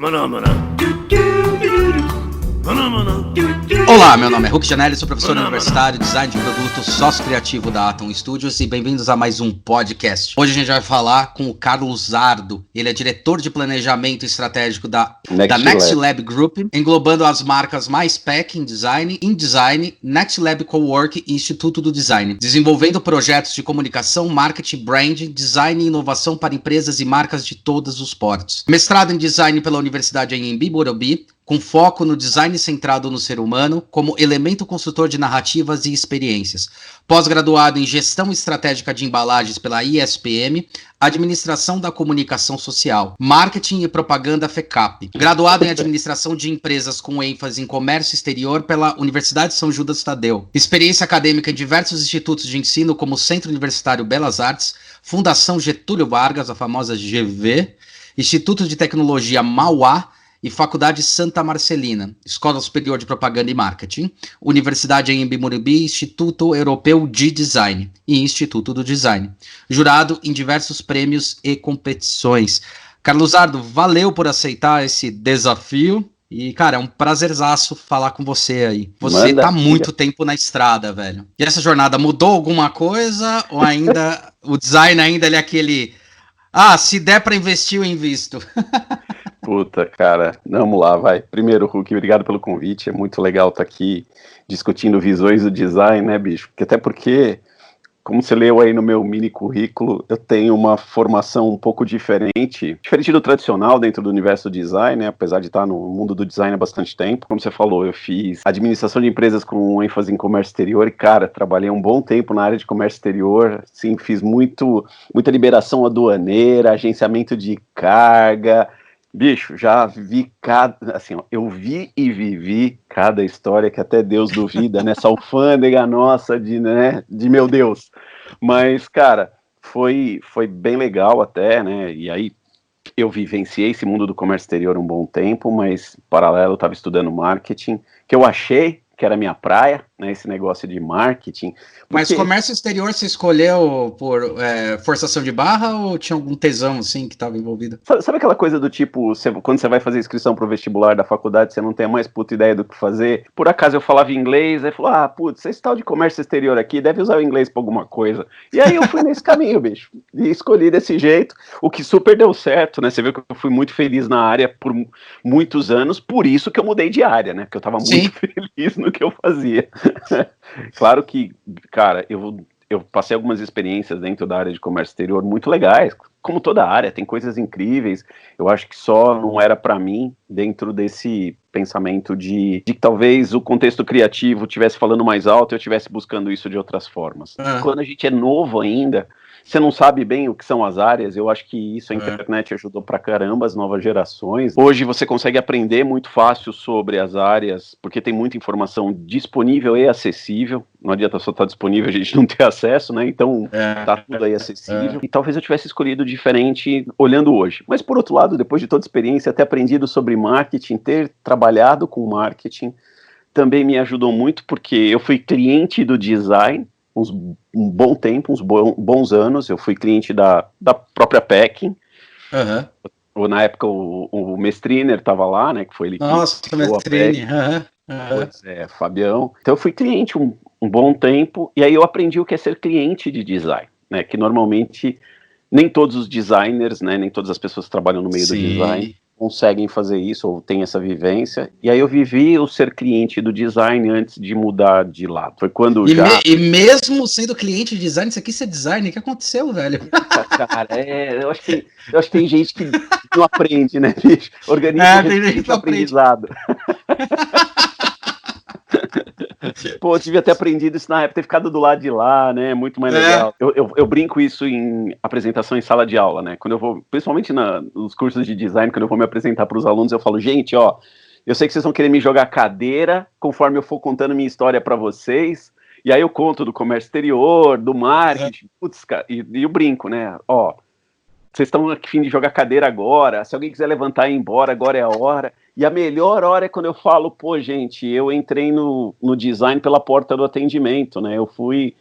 Maná, maná. Olá, meu nome é Hulk Janelli, sou professor universitário, design de produto, sócio criativo da Atom Studios e bem-vindos a mais um podcast. Hoje a gente vai falar com o Carlos Zardo, ele é diretor de planejamento estratégico da Next Lab Group, englobando as marcas MySpec InDesign, Next Lab Cowork e Instituto do Design, desenvolvendo projetos de comunicação, marketing, branding, design e inovação para empresas e marcas de todos os portos. Mestrado em design pela Universidade Anhembi Morumbi, com foco no design centrado no ser humano, como elemento construtor de narrativas e experiências. Pós-graduado em Gestão Estratégica de Embalagens pela ISPM, Administração da Comunicação Social, Marketing e Propaganda FECAP. Graduado em Administração de Empresas com ênfase em Comércio Exterior pela Universidade São Judas Tadeu. Experiência acadêmica em diversos institutos de ensino, como Centro Universitário Belas Artes, Fundação Getúlio Vargas, a famosa GV, Instituto de Tecnologia Mauá, e Faculdade Santa Marcelina, Escola Superior de Propaganda e Marketing, Universidade Anhembi Morumbi, Instituto Europeu de Design e Instituto do Design. Jurado em diversos prêmios e competições. Carlos Zardo, valeu por aceitar esse desafio. E, cara, é um prazerzaço falar com você aí. Você tá muito tempo na estrada, velho. E essa jornada mudou alguma coisa? Ou ainda o design ainda é aquele... Ah, se der pra investir, eu invisto. Puta, cara, vamos lá, vai. Primeiro, Hulk, obrigado pelo convite, é muito legal estar aqui discutindo visões do design, né, bicho? Até porque, como você leu aí no meu mini currículo, eu tenho uma formação um pouco diferente do tradicional dentro do universo do design, né, apesar de estar no mundo do design há bastante tempo. Como você falou, eu fiz administração de empresas com ênfase em comércio exterior e, cara, trabalhei um bom tempo na área de comércio exterior, sim, fiz muita liberação aduaneira, agenciamento de carga. Bicho, já vi eu vi e vivi cada história que até Deus duvida, nessa alfândega nossa de meu Deus. Mas, cara, foi bem legal até, né, e aí eu vivenciei esse mundo do comércio exterior um bom tempo, mas, em paralelo, eu estava estudando marketing, que eu achei que era minha praia, né, esse negócio de marketing. Mas comércio exterior você escolheu por forçação de barra ou tinha algum tesão, assim, que estava envolvido? Sabe aquela coisa do tipo, quando você vai fazer inscrição pro vestibular da faculdade, você não tem a mais puta ideia do que fazer? Por acaso eu falava inglês, aí falou, putz, esse tal de comércio exterior aqui deve usar o inglês pra alguma coisa. E aí eu fui nesse caminho, bicho, e escolhi desse jeito, o que super deu certo, né? Você viu que eu fui muito feliz na área por muitos anos, por isso que eu mudei de área, né? Porque eu tava muito feliz no que eu fazia. Claro que, cara, eu passei algumas experiências dentro da área de comércio exterior muito legais, como toda área, tem coisas incríveis. Eu acho que só não era para mim dentro desse pensamento de que talvez o contexto criativo estivesse falando mais alto e eu estivesse buscando isso de outras formas. Quando a gente é novo ainda, você não sabe bem o que são as áreas, eu acho que isso a internet ajudou pra caramba as novas gerações. Hoje você consegue aprender muito fácil sobre as áreas, porque tem muita informação disponível e acessível. Não adianta só estar disponível, a gente não ter acesso, né? Então, tá tudo aí acessível. E talvez eu tivesse escolhido diferente olhando hoje. Mas, por outro lado, depois de toda a experiência, ter aprendido sobre marketing, ter trabalhado com marketing, também me ajudou muito, porque eu fui cliente do design, um bom tempo, uns bons anos. Eu fui cliente da própria Pecking. Ou na época o Mestriner estava lá, né? Que foi ele que criou a Pecking. Pois é, Fabião. Então eu fui cliente um bom tempo, e aí eu aprendi o que é ser cliente de design, né? Que normalmente nem todos os designers, né? Nem todas as pessoas que trabalham no meio do design conseguem fazer isso ou têm essa vivência. E aí eu vivi o ser cliente do design antes de mudar de lado. Foi quando E mesmo sendo cliente de design, isso aqui é design, o que aconteceu, velho? Cara, eu acho que tem gente que não aprende, né, bicho? Organismo de aprendizado. Pô, eu devia ter aprendido isso na época, ter ficado do lado de lá, né? Muito mais legal. Eu brinco isso em apresentação em sala de aula, né? Quando eu vou, principalmente nos cursos de design, quando eu vou me apresentar para os alunos, eu falo, gente, ó, eu sei que vocês vão querer me jogar cadeira conforme eu for contando minha história para vocês, e aí eu conto do comércio exterior, do marketing, putz, cara, e eu brinco, né? Ó, vocês estão a fim de jogar cadeira agora, se alguém quiser levantar e ir embora, agora é a hora. E a melhor hora é quando eu falo, pô, gente, eu entrei no design pela porta do atendimento, né? Eu fui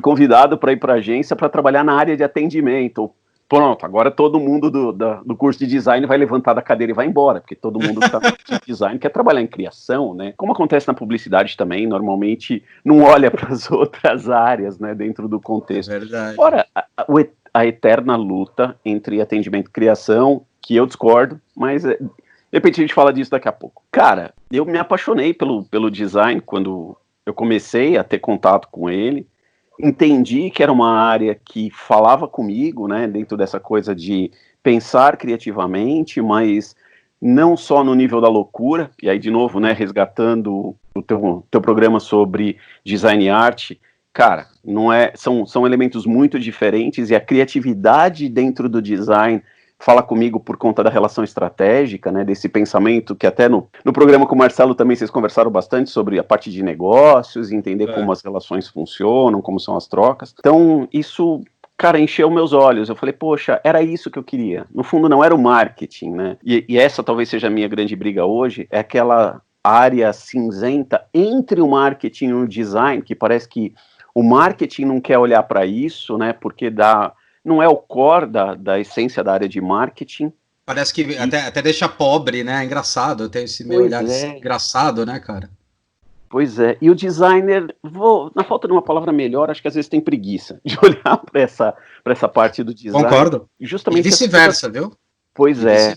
convidado para ir para a agência para trabalhar na área de atendimento. Pronto, agora todo mundo do curso de design vai levantar da cadeira e vai embora, porque todo mundo que está no curso de design quer trabalhar em criação, né? Como acontece na publicidade também, normalmente não olha para as outras áreas, né, dentro do contexto. É verdade. Fora a eterna luta entre atendimento e criação, que eu discordo, mas de repente a gente fala disso daqui a pouco. Cara, eu me apaixonei pelo design quando eu comecei a ter contato com ele. Entendi que era uma área que falava comigo, né, dentro dessa coisa de pensar criativamente, mas não só no nível da loucura, e aí de novo, né, resgatando o teu programa sobre design e arte, cara, são elementos muito diferentes, e a criatividade dentro do design fala comigo por conta da relação estratégica, né, desse pensamento que até no programa com o Marcelo também vocês conversaram bastante sobre a parte de negócios, entender como as relações funcionam, como são as trocas. Então, isso, cara, encheu meus olhos. Eu falei, poxa, era isso que eu queria. No fundo, não era o marketing, né? E essa talvez seja a minha grande briga hoje, é aquela área cinzenta entre o marketing e o design, que parece que o marketing não quer olhar para isso, né, porque não é o core da essência da área de marketing. Parece que até deixa pobre, né? É engraçado, tem esse meu olhar engraçado, né, cara? Pois é, e o designer, na falta de uma palavra melhor, acho que às vezes tem preguiça de olhar para essa parte do design. Concordo. Justamente e vice-versa, viu? Pois é,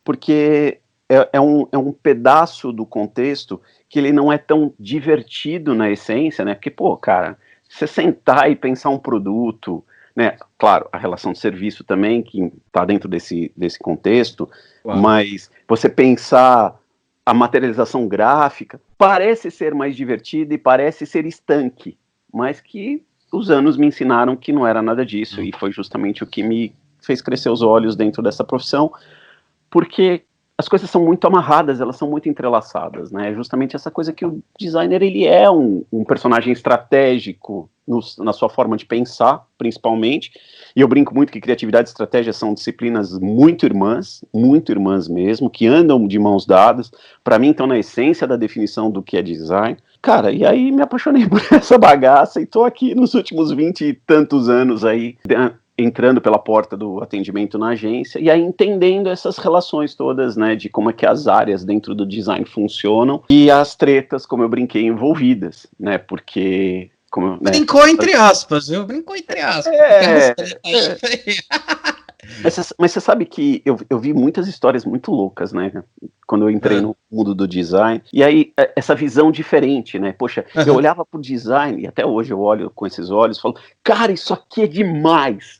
porque é um pedaço do contexto que ele não é tão divertido na essência, né? Porque, pô, cara, você sentar e pensar um produto, né? Claro, a relação de serviço também, que está dentro desse contexto, mas você pensar a materialização gráfica, parece ser mais divertida e parece ser estanque, mas que os anos me ensinaram que não era nada disso, e foi justamente o que me fez crescer os olhos dentro dessa profissão, porque as coisas são muito amarradas, elas são muito entrelaçadas, né? Justamente essa coisa que o designer, ele é um personagem estratégico na sua forma de pensar, principalmente, e eu brinco muito que criatividade e estratégia são disciplinas muito irmãs mesmo, que andam de mãos dadas, para mim estão na essência da definição do que é design. Cara, e aí me apaixonei por essa bagaça e tô aqui nos últimos 20 e tantos anos aí, entrando pela porta do atendimento na agência, e aí entendendo essas relações todas, né, de como é que as áreas dentro do design funcionam, e as tretas, como eu brinquei, envolvidas, né, porque... Brincou entre aspas, viu? Brincou entre aspas. Mas você sabe que eu vi muitas histórias muito loucas, né, quando eu entrei no mundo do design, e aí essa visão diferente, né, poxa, eu olhava pro design, e até hoje eu olho com esses olhos e falo, cara, isso aqui é demais,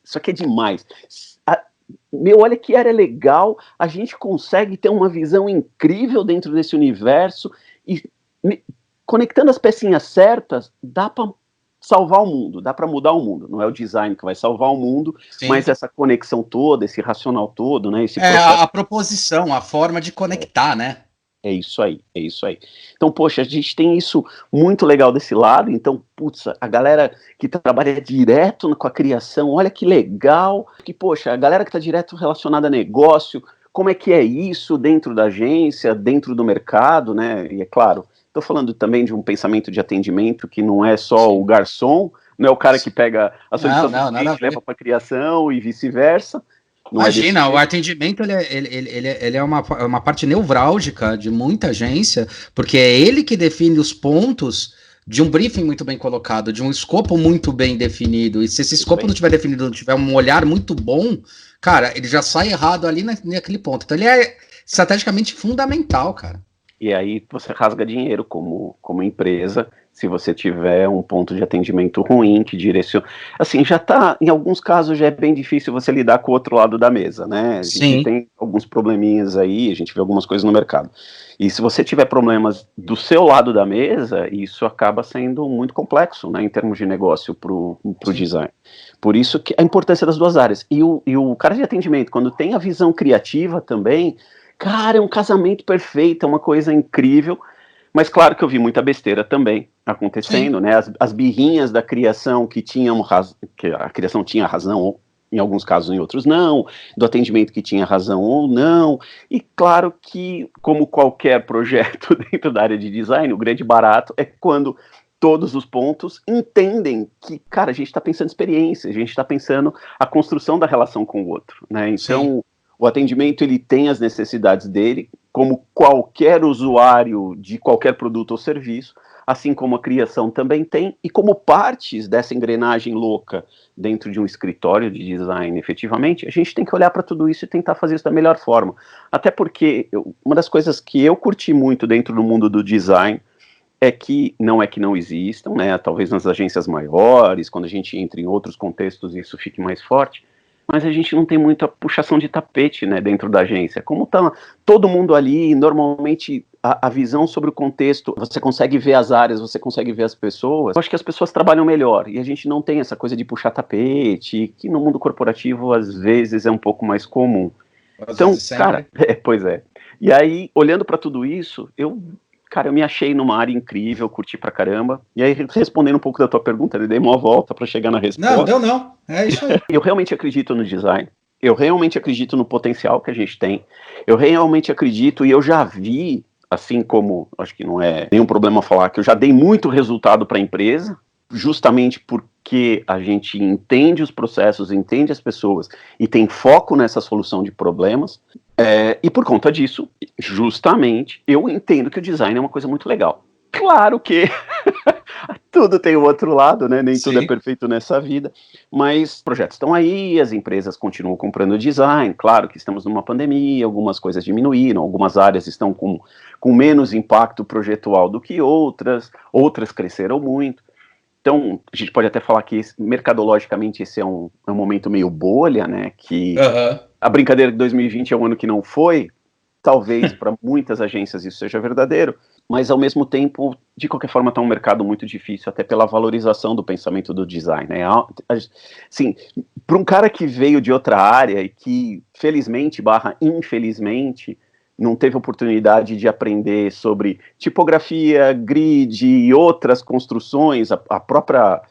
olha que era legal, a gente consegue ter uma visão incrível dentro desse universo, e conectando as pecinhas certas, dá pra salvar o mundo, dá para mudar o mundo, não é o design que vai salvar o mundo, sim, mas essa conexão toda, esse racional todo, né, esse processo... a proposição, a forma de conectar, né? É isso aí. Então, poxa, a gente tem isso muito legal desse lado, então, putz, a galera que trabalha direto com a criação, olha que legal, que, poxa, a galera que está direto relacionada a negócio, como é que é isso dentro da agência, dentro do mercado, né, e é claro, estou falando também de um pensamento de atendimento que não é só o garçom, não é o cara que pega a solicitação e leva para a criação e vice-versa. Imagina, o atendimento ele é uma parte nevrálgica de muita agência, porque é ele que define os pontos de um briefing muito bem colocado, de um escopo muito bem definido, e se esse escopo não tiver definido, não tiver um olhar muito bom, cara, ele já sai errado ali naquele ponto. Então ele é estrategicamente fundamental, cara. E aí você rasga dinheiro como empresa, se você tiver um ponto de atendimento ruim, que direciona... Assim, já tá, em alguns casos já é bem difícil você lidar com o outro lado da mesa, né? A gente tem alguns probleminhas aí, a gente vê algumas coisas no mercado. E se você tiver problemas do seu lado da mesa, isso acaba sendo muito complexo, né, em termos de negócio pro design. Por isso que a importância das duas áreas. E o cara de atendimento, quando tem a visão criativa também... Cara, é um casamento perfeito, é uma coisa incrível, mas claro que eu vi muita besteira também acontecendo, né, as birrinhas da criação que a criação tinha razão, em alguns casos, em outros não, do atendimento que tinha razão ou não, e claro que, como qualquer projeto dentro da área de design, o grande barato é quando todos os pontos, entendem que, cara, a gente está pensando em experiência, a gente está pensando a construção da relação com o outro, né? Então, sim, o atendimento, ele tem as necessidades dele, como qualquer usuário de qualquer produto ou serviço, assim como a criação também tem, e como partes dessa engrenagem louca dentro de um escritório de design, efetivamente, a gente tem que olhar para tudo isso e tentar fazer isso da melhor forma. Até porque uma das coisas que eu curti muito dentro do mundo do design é que não existam, né, talvez nas agências maiores, quando a gente entra em outros contextos isso fique mais forte, mas a gente não tem muita puxação de tapete, né, dentro da agência. Como tá todo mundo ali, normalmente a visão sobre o contexto, você consegue ver as áreas, você consegue ver as pessoas, eu acho que as pessoas trabalham melhor, e a gente não tem essa coisa de puxar tapete, que no mundo corporativo às vezes é um pouco mais comum. Então, cara, pois é. E aí, olhando para tudo isso, eu me achei numa área incrível, curti pra caramba. E aí, respondendo um pouco da tua pergunta, eu dei uma volta pra chegar na resposta. Não, deu não. É isso aí. Eu realmente acredito no design. Eu realmente acredito no potencial que a gente tem. Eu realmente acredito, e eu já vi, assim como, acho que não é nenhum problema falar, que eu já dei muito resultado pra empresa, justamente porque a gente entende os processos, entende as pessoas e tem foco nessa solução de problemas. E por conta disso, justamente, eu entendo que o design é uma coisa muito legal. Claro que tudo tem o outro lado, né? Nem tudo é perfeito nessa vida, mas os projetos estão aí, as empresas continuam comprando design, claro que estamos numa pandemia, algumas coisas diminuíram, algumas áreas estão com menos impacto projetual do que outras cresceram muito. Então, a gente pode até falar que mercadologicamente esse é um momento meio bolha, né? Que a brincadeira de 2020 é um ano que não foi, talvez para muitas agências isso seja verdadeiro, mas ao mesmo tempo, de qualquer forma, está um mercado muito difícil, até pela valorização do pensamento do design, né? Assim, para um cara que veio de outra área e que, felizmente / infelizmente, não teve oportunidade de aprender sobre tipografia, grid e outras construções, a própria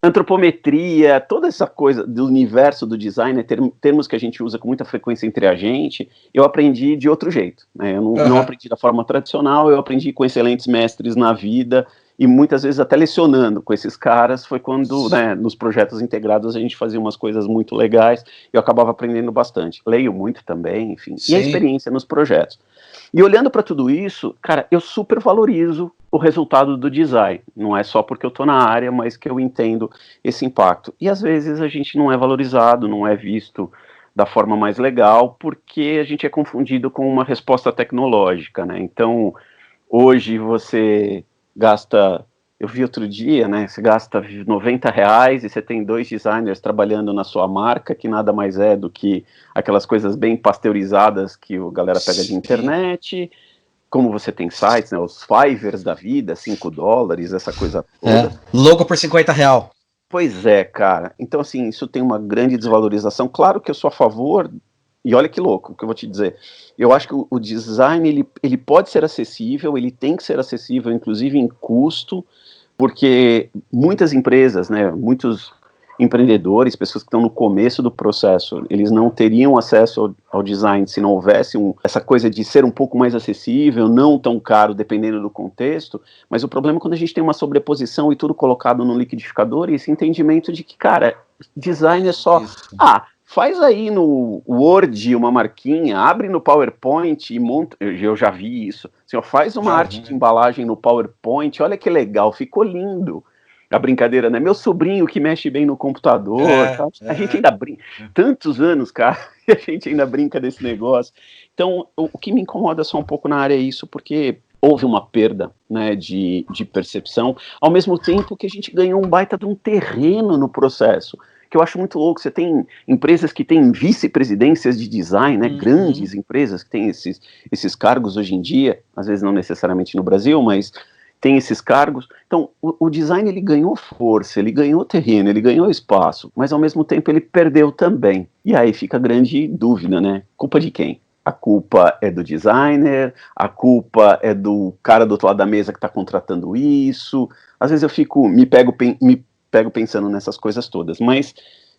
antropometria, toda essa coisa do universo do design, termos que a gente usa com muita frequência entre a gente, eu aprendi de outro jeito, né? Eu não aprendi da forma tradicional, eu aprendi com excelentes mestres na vida, e muitas vezes até lecionando com esses caras, foi quando, né, nos projetos integrados a gente fazia umas coisas muito legais, e eu acabava aprendendo bastante. Leio muito também, enfim, e a experiência nos projetos. E olhando para tudo isso, cara, eu super valorizo o resultado do design. Não é só porque eu estou na área, mas que eu entendo esse impacto. E às vezes a gente não é valorizado, não é visto da forma mais legal, porque a gente é confundido com uma resposta tecnológica, né? Então, hoje você gasta... Eu vi outro dia, né? Você gasta R$90 e você tem 2 designers trabalhando na sua marca, que nada mais é do que aquelas coisas bem pasteurizadas que a galera pega de internet. Como você tem sites, né? Os Fivers da vida, $5, essa coisa toda. Logo por R$50. Pois é, cara. Então, assim, isso tem uma grande desvalorização. Claro que eu sou a favor, e olha que louco o que eu vou te dizer. Eu acho que o design, ele pode ser acessível, ele tem que ser acessível, inclusive em custo, porque muitas empresas, né, muitos empreendedores, pessoas que estão no começo do processo, eles não teriam acesso ao design se não houvesse essa coisa de ser um pouco mais acessível, não tão caro, dependendo do contexto, mas o problema é quando a gente tem uma sobreposição e tudo colocado no liquidificador, e esse entendimento de que, cara, design é só... Faz aí no Word uma marquinha, abre no PowerPoint e monta... Eu já vi isso. Assim, faz uma arte de embalagem no PowerPoint, olha que legal, ficou lindo. A brincadeira, né? Meu sobrinho que mexe bem no computador, a gente ainda brinca. Tantos anos, cara, e a gente ainda brinca desse negócio. Então, o que me incomoda só um pouco na área é isso, porque houve uma perda, né, de percepção, ao mesmo tempo que a gente ganhou um baita de um terreno no processo, que eu acho muito louco. Você tem empresas que têm vice-presidências de design, né, grandes empresas que têm esses cargos hoje em dia, às vezes não necessariamente no Brasil, mas tem esses cargos. Então, o design, ele ganhou força, ele ganhou terreno, ele ganhou espaço, mas ao mesmo tempo ele perdeu também. E aí fica a grande dúvida, né? Culpa de quem? A culpa é do designer, a culpa é do cara do outro lado da mesa que está contratando isso. Às vezes eu me pego pensando nessas coisas todas, mas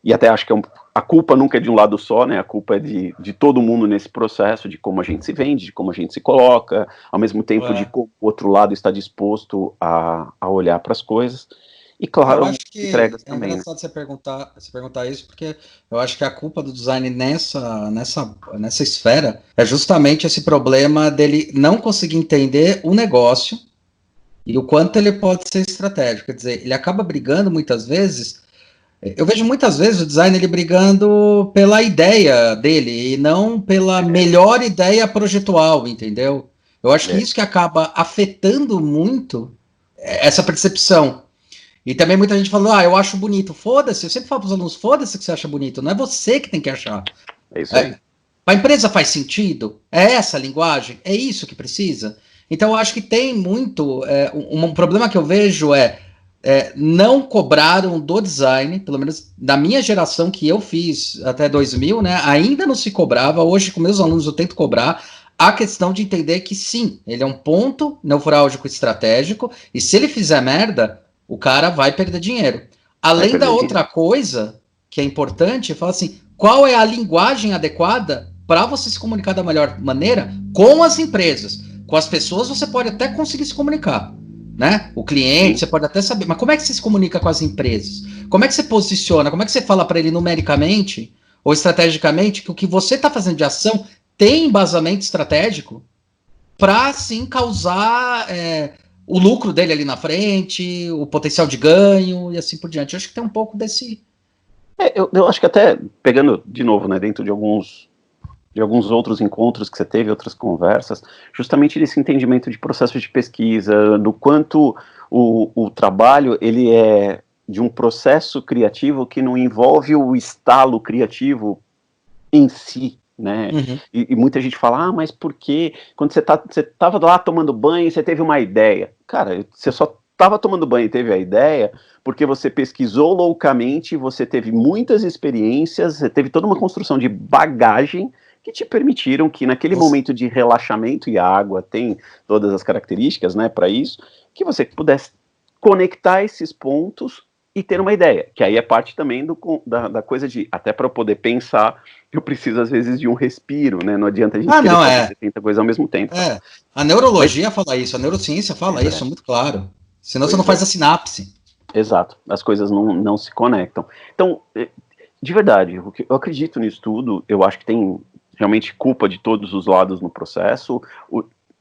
e até acho que a culpa nunca é de um lado só, né? A culpa é de todo mundo nesse processo, de como a gente se vende, de como a gente se coloca, ao mesmo tempo de como o outro lado está disposto a olhar para as coisas. E claro, eu acho que entregas é também, né? engraçado você perguntar isso, porque eu acho que a culpa do design nessa esfera é justamente esse problema dele não conseguir entender o negócio e o quanto ele pode ser estratégico. Quer dizer, ele acaba brigando muitas vezes. Eu vejo muitas vezes o design ele brigando pela ideia dele e não pela melhor ideia projetual, entendeu? Eu acho que isso que acaba afetando muito essa percepção. E também muita gente falou, eu acho bonito. Foda-se, eu sempre falo para os alunos, foda-se que você acha bonito, não é você que tem que achar. É isso aí. Para a empresa faz sentido? É essa a linguagem? É isso que precisa? Então eu acho que tem muito, um problema que eu vejo não cobraram do design, pelo menos da minha geração que eu fiz até 2000, né, ainda não se cobrava, hoje com meus alunos eu tento cobrar, a questão de entender que sim, ele é um ponto nevrálgico estratégico, e se ele fizer merda, o cara vai perder dinheiro. Além da outra coisa, que é importante, fala assim, qual é a linguagem adequada para você se comunicar da melhor maneira com as empresas? Com as pessoas você pode até conseguir se comunicar, né? O cliente, você pode até saber, mas como é que você se comunica com as empresas? Como é que você posiciona? Como é que você fala para ele numericamente ou estrategicamente que o que você está fazendo de ação tem embasamento estratégico para, sim, causar o lucro dele ali na frente, o potencial de ganho e assim por diante. Eu acho que tem um pouco desse... Eu acho que até, pegando de novo, né, dentro de alguns outros encontros que você teve, outras conversas, justamente desse entendimento de processo de pesquisa, do quanto o trabalho, ele é de um processo criativo que não envolve o estalo criativo em si, né? Uhum. E muita gente fala, mas por quê? Quando você estava lá tomando banho, você teve uma ideia. Cara, você só estava tomando banho e teve a ideia porque você pesquisou loucamente, você teve muitas experiências, você teve toda uma construção de bagagem que te permitiram que naquele momento de relaxamento, e a água tem todas as características, né, para isso, que você pudesse conectar esses pontos e ter uma ideia, que aí é parte também da coisa de, até para eu poder pensar, eu preciso às vezes de um respiro, né, não adianta a gente querer fazer 70 coisas ao mesmo tempo. A neurologia fala isso, a neurociência fala isso, muito claro, senão você não faz a sinapse. Exato, as coisas não se conectam. Então, de verdade, eu acredito nisso tudo, eu acho que tem realmente culpa de todos os lados no processo.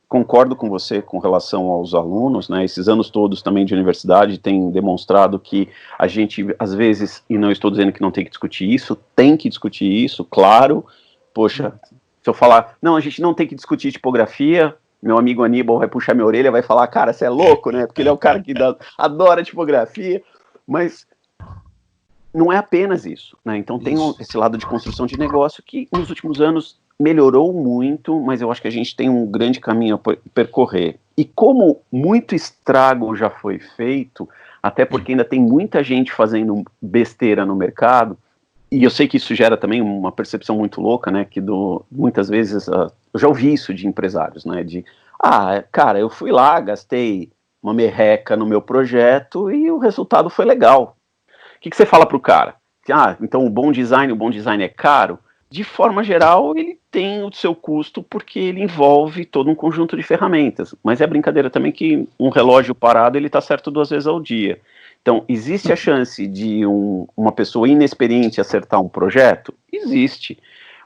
Concordo com você com relação aos alunos, né? Esses anos todos também de universidade têm demonstrado que a gente, às vezes, e não estou dizendo que não tem que discutir isso, tem que discutir isso, claro. Poxa, se eu falar, não, a gente não tem que discutir tipografia, meu amigo Aníbal vai puxar minha orelha e vai falar, cara, você é louco, né? Porque ele é o cara que adora tipografia, mas não é apenas isso, né? Então tem esse lado de construção de negócio que nos últimos anos melhorou muito, mas eu acho que a gente tem um grande caminho a percorrer. E como muito estrago já foi feito, até porque ainda tem muita gente fazendo besteira no mercado, e eu sei que isso gera também uma percepção muito louca, né? Que muitas vezes, eu já ouvi isso de empresários, né? De, cara, eu fui lá, gastei uma merreca no meu projeto e o resultado foi legal. O que você fala para o cara? Então o bom design é caro? De forma geral, ele tem o seu custo porque ele envolve todo um conjunto de ferramentas. Mas é brincadeira também que um relógio parado, ele está certo 2 vezes ao dia. Então, existe a chance de uma pessoa inexperiente acertar um projeto? Existe.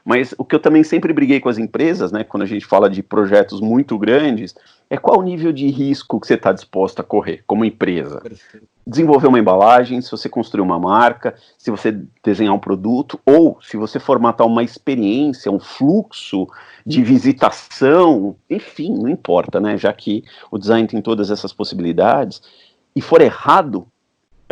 Mas o que eu também sempre briguei com as empresas, né, quando a gente fala de projetos muito grandes, é qual o nível de risco que você está disposto a correr como empresa. Desenvolver uma embalagem, se você construir uma marca, se você desenhar um produto, ou se você formatar uma experiência, um fluxo de visitação, enfim, não importa, né? Já que o design tem todas essas possibilidades, e for errado,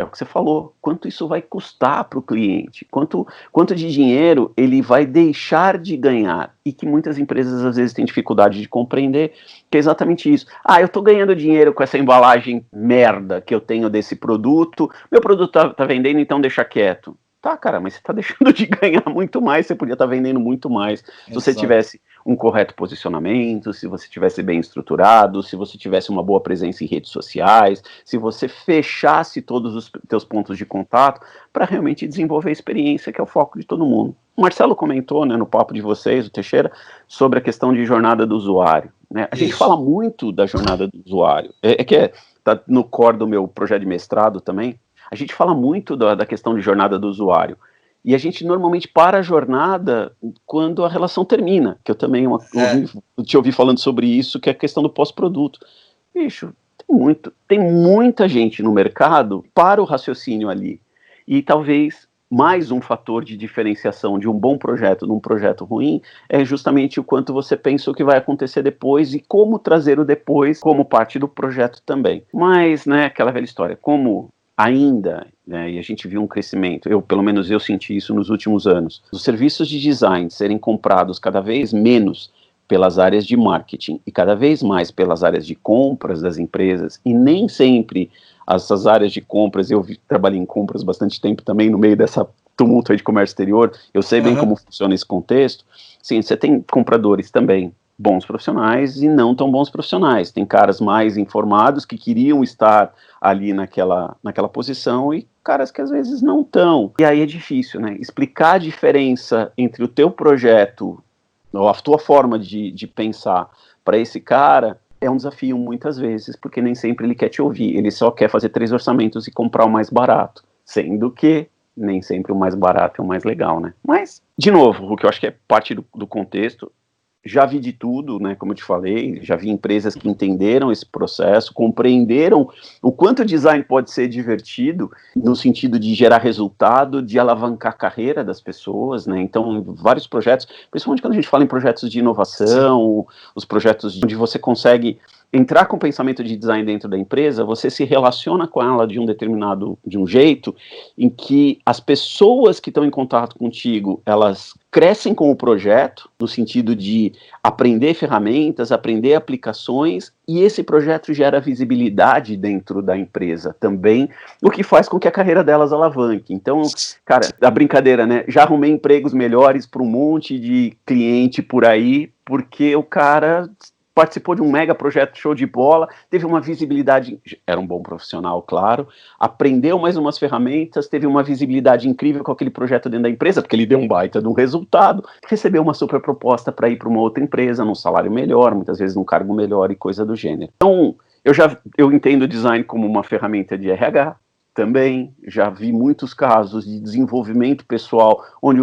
é o que você falou, quanto isso vai custar para o cliente, quanto de dinheiro ele vai deixar de ganhar, e que muitas empresas às vezes têm dificuldade de compreender, que é exatamente isso. Eu estou ganhando dinheiro com essa embalagem merda que eu tenho desse produto, meu produto tá vendendo, então deixa quieto. Tá, cara, mas você tá deixando de ganhar muito mais, você podia estar vendendo muito mais. Se você tivesse um correto posicionamento, se você tivesse bem estruturado, se você tivesse uma boa presença em redes sociais, se você fechasse todos os teus pontos de contato para realmente desenvolver a experiência, que é o foco de todo mundo. O Marcelo comentou, né, no papo de vocês, o Teixeira, sobre a questão de jornada do usuário, né? A gente fala muito da jornada do usuário, tá no core do meu projeto de mestrado também. A gente fala muito da questão de jornada do usuário. E a gente normalmente para a jornada quando a relação termina, que eu também te ouvi falando sobre isso, que é a questão do pós-produto. Bicho, tem muita gente no mercado para o raciocínio ali. E talvez mais um fator de diferenciação de um bom projeto num projeto ruim é justamente o quanto você pensa o que vai acontecer depois e como trazer o depois como parte do projeto também. Mas, né, aquela velha história, como ainda, né, e a gente viu um crescimento, pelo menos eu senti isso nos últimos anos, os serviços de design serem comprados cada vez menos pelas áreas de marketing e cada vez mais pelas áreas de compras das empresas, e nem sempre essas áreas de compras, trabalhei em compras bastante tempo também no meio dessa tumulto aí de comércio exterior, eu sei bem como funciona esse contexto. Sim, você tem compradores também bons profissionais e não tão bons profissionais. Tem caras mais informados que queriam estar ali naquela posição e caras que às vezes não estão. E aí é difícil, né? Explicar a diferença entre o teu projeto ou a tua forma de pensar para esse cara é um desafio muitas vezes, porque nem sempre ele quer te ouvir. Ele só quer fazer 3 orçamentos e comprar o mais barato, sendo que nem sempre o mais barato é o mais legal, né? Mas, de novo, o que eu acho que é parte do contexto, já vi de tudo, né, como eu te falei, já vi empresas que entenderam esse processo, compreenderam o quanto o design pode ser divertido, no sentido de gerar resultado, de alavancar a carreira das pessoas, né, então vários projetos, principalmente quando a gente fala em projetos de inovação, os projetos onde você consegue entrar com o pensamento de design dentro da empresa, você se relaciona com ela de um jeito, em que as pessoas que estão em contato contigo, elas crescem com o projeto, no sentido de aprender ferramentas, aprender aplicações, e esse projeto gera visibilidade dentro da empresa também, o que faz com que a carreira delas alavanque. Então, cara, a brincadeira, né? Já arrumei empregos melhores para um monte de cliente por aí, porque o cara participou de um mega projeto show de bola, teve uma visibilidade, era um bom profissional, claro, aprendeu mais umas ferramentas, teve uma visibilidade incrível com aquele projeto dentro da empresa, porque ele deu um baita de um resultado, recebeu uma super proposta para ir para uma outra empresa, num salário melhor, muitas vezes num cargo melhor e coisa do gênero. Então, eu entendo o design como uma ferramenta de RH, também já vi muitos casos de desenvolvimento pessoal, onde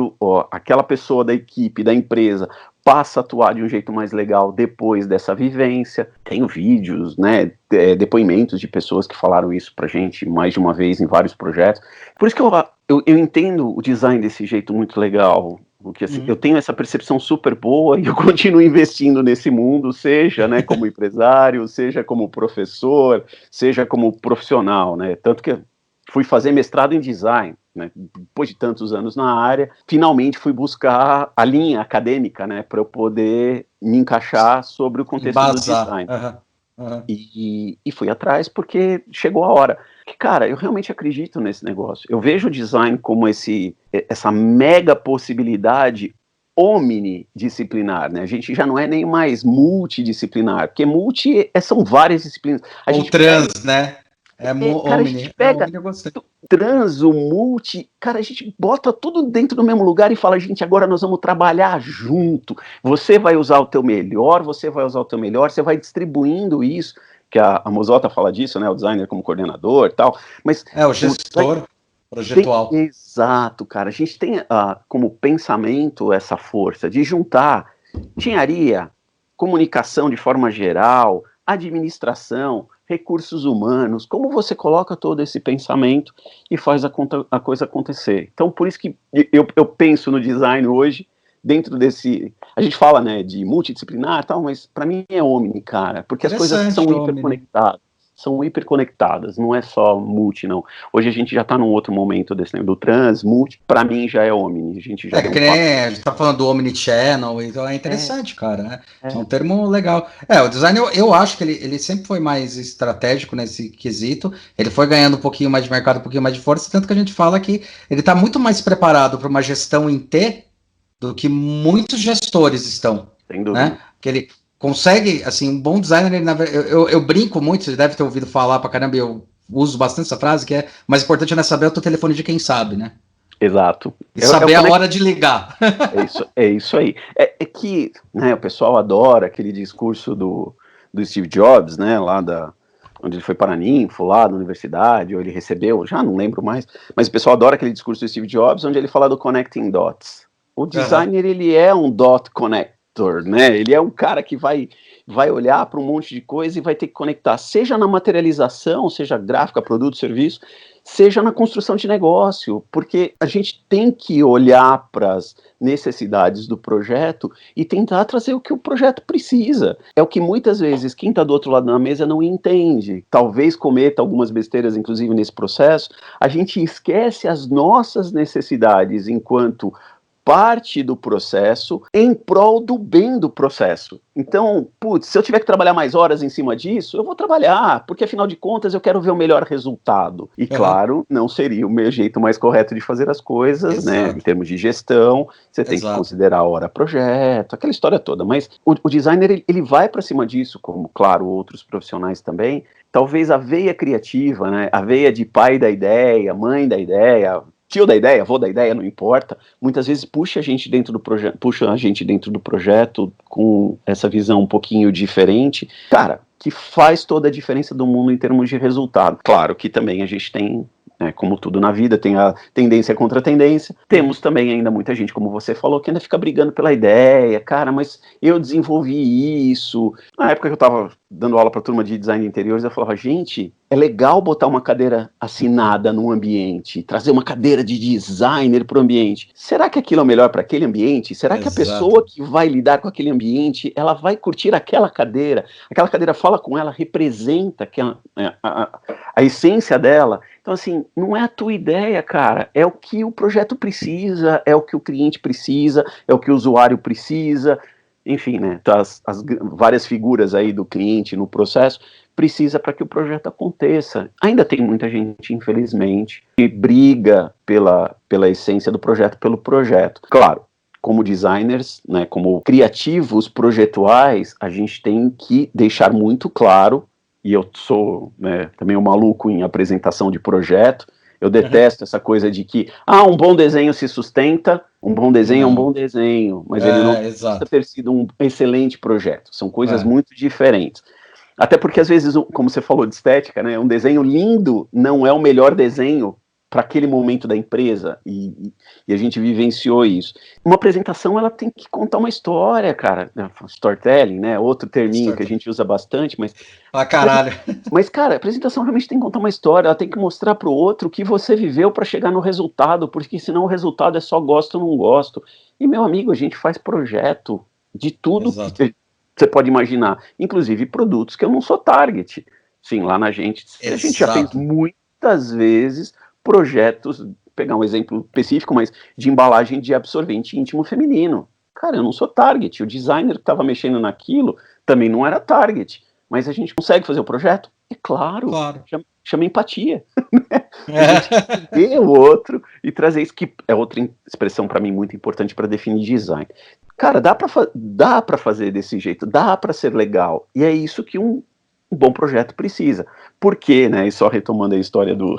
aquela pessoa da equipe, da empresa, passa a atuar de um jeito mais legal depois dessa vivência. Tenho vídeos, né, depoimentos de pessoas que falaram isso pra gente mais de uma vez em vários projetos. Por isso que eu entendo o design desse jeito muito legal, porque assim, eu tenho essa percepção super boa e eu continuo investindo nesse mundo, seja, né, como empresário, seja como professor, seja como profissional, né, tanto que fui fazer mestrado em design, né, depois de tantos anos na área, finalmente fui buscar a linha acadêmica, né, para eu poder me encaixar sobre o contexto do design. E fui atrás porque chegou a hora. Cara, eu realmente acredito nesse negócio. Eu vejo o design como essa mega possibilidade omnidisciplinar, né? A gente já não é nem mais multidisciplinar, porque são várias disciplinas. Né? Cara, a gente pega trans, o multi, cara, a gente bota tudo dentro do mesmo lugar e fala, gente, agora nós vamos trabalhar junto. Você vai usar o teu melhor, você vai distribuindo isso, que a Mozota fala disso, né? O designer como coordenador e tal. Mas o gestor projetual. Exato, cara. A gente tem como pensamento essa força de juntar engenharia, comunicação de forma geral, administração, recursos humanos, como você coloca todo esse pensamento e faz a coisa acontecer. Então, por isso que eu penso no design hoje, dentro desse... A gente fala, né, de multidisciplinar e tal, mas para mim é omni, cara, porque as coisas são hiperconectadas. são hiperconectadas, não é só multi, não. Hoje a gente já está num outro momento desse, né, do trans, multi, para mim já é omni, a gente já deu Que um passo. nem a gente tá falando do Omnichannel, então é interessante, cara, né? É um É, termo legal. O design eu acho que ele sempre foi mais estratégico nesse quesito, ele foi ganhando um pouquinho mais de mercado, um pouquinho mais de força, tanto que a gente fala que ele tá muito mais preparado para uma gestão em T do que muitos gestores estão, sem dúvida. né? Que ele consegue, assim, um bom designer, eu brinco muito, você deve ter ouvido falar pra caramba, eu uso bastante essa frase, que é mais importante não é saber o teu telefone de quem sabe, né? Exato. E saber a hora de ligar. É isso aí. É que, né, o pessoal adora aquele discurso do Steve Jobs, né, onde ele foi para a Ninfo, lá na universidade, ou ele recebeu, já não lembro mais, mas o pessoal adora aquele discurso do Steve Jobs, onde ele fala do connecting dots. O designer, ele é um dot connector, né, ele é um cara que vai olhar para um monte de coisa e vai ter que conectar, seja na materialização, seja gráfica, produto, serviço, seja na construção de negócio, porque a gente tem que olhar para as necessidades do projeto e tentar trazer o que o projeto precisa. É o que muitas vezes quem está do outro lado da mesa não entende. Talvez cometa algumas besteiras, inclusive nesse processo. A gente esquece as nossas necessidades enquanto parte do processo em prol do bem do processo. Então, putz, se eu tiver que trabalhar mais horas em cima disso, eu vou trabalhar, porque afinal de contas eu quero ver o melhor resultado. E claro, não seria o meu jeito mais correto de fazer as coisas, né? Em termos de gestão, você tem que considerar a hora projeto, aquela história toda. Mas o designer, ele vai para cima disso, como, claro, outros profissionais também. Talvez a veia criativa, né? A veia de pai da ideia, mãe da ideia, tio da ideia, avô da ideia, não importa, muitas vezes puxa a gente dentro do projeto com essa visão um pouquinho diferente, cara, que faz toda a diferença do mundo em termos de resultado. Claro que também a gente tem, né, como tudo na vida, tem a tendência contra a tendência, temos também ainda muita gente, como você falou, que ainda fica brigando pela ideia, cara, mas eu desenvolvi isso. Na época que eu estava dando aula para turma de design de interiores, eu falava, gente, é legal botar uma cadeira assinada no ambiente, trazer uma cadeira de designer para o ambiente. Será que aquilo é o melhor para aquele ambiente? Será que a pessoa que vai lidar com aquele ambiente, ela vai curtir aquela cadeira? Aquela cadeira fala com ela, representa a essência dela. Então, assim, não é a tua ideia, cara, é o que o projeto precisa, é o que o cliente precisa, é o que o usuário precisa. Enfim, né, as várias figuras aí do cliente no processo, precisa para que o projeto aconteça. Ainda tem muita gente, infelizmente, que briga pela essência do projeto, pelo projeto. Claro, como designers, né, como criativos projetuais, a gente tem que deixar muito claro, e eu sou, né, também um maluco em apresentação de projeto, eu detesto essa coisa de que, um bom desenho se sustenta, um bom desenho é um bom desenho, mas ele não precisa ter sido um excelente projeto. São coisas muito diferentes. Até porque, às vezes, como você falou de estética, né, um desenho lindo não é o melhor desenho para aquele momento da empresa, e a gente vivenciou isso. Uma apresentação, ela tem que contar uma história, cara, storytelling, né, outro terminho que a gente usa bastante, mas... caralho! Mas, cara, a apresentação realmente tem que contar uma história, ela tem que mostrar para o outro o que você viveu para chegar no resultado, porque senão o resultado é só gosto ou não gosto. E, meu amigo, a gente faz projeto de tudo que você pode imaginar, inclusive produtos que eu não sou target. Sim, lá na gente, a gente já fez muitas vezes projetos, pegar um exemplo específico, mas de embalagem de absorvente íntimo feminino. Cara, eu não sou target, o designer que estava mexendo naquilo também não era target, mas a gente consegue fazer o projeto? É claro. Chama empatia. A gente ver o outro e trazer isso, que é outra expressão para mim muito importante para definir design. Cara, dá para fazer desse jeito, dá para ser legal, e é isso que um bom projeto precisa. Por quê, né? E só retomando a história do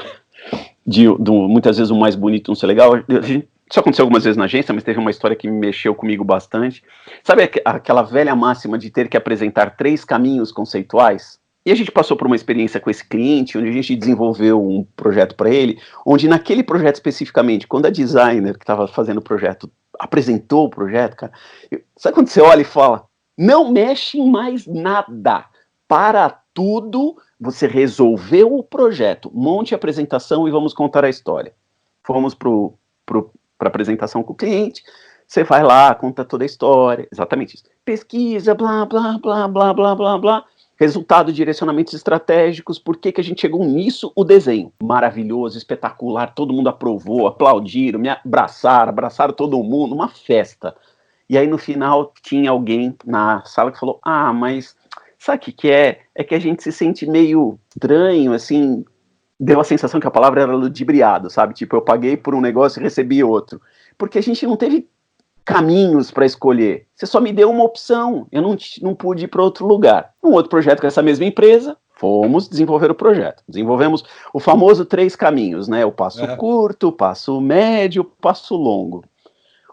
muitas vezes o mais bonito não ser legal, isso aconteceu algumas vezes na agência, mas teve uma história que me mexeu comigo bastante. Sabe aquela velha máxima de ter que apresentar 3 caminhos conceituais? E a gente passou por uma experiência com esse cliente, onde a gente desenvolveu um projeto para ele, onde naquele projeto especificamente, quando a designer que estava fazendo o projeto apresentou o projeto, cara, sabe quando você olha e fala, não mexe em mais nada, para tudo, você resolveu o projeto, monte a apresentação e vamos contar a história. Fomos para apresentação com o cliente, você vai lá, conta toda a história, exatamente isso. Pesquisa, blá, blá, blá, blá, blá, blá, blá. Resultado, direcionamentos estratégicos, por que a gente chegou nisso? O desenho, maravilhoso, espetacular, todo mundo aprovou, aplaudiram, me abraçaram todo mundo, uma festa. E aí no final tinha alguém na sala que falou, mas sabe o que é? É que a gente se sente meio estranho, assim, deu a sensação que a palavra era ludibriado, sabe? Tipo, eu paguei por um negócio e recebi outro. Porque a gente não teve caminhos para escolher. Você só me deu uma opção. Eu não pude ir para outro lugar. Um outro projeto com essa mesma empresa, fomos desenvolver o projeto. Desenvolvemos o famoso 3 caminhos, né? O passo curto, o passo médio, o passo longo.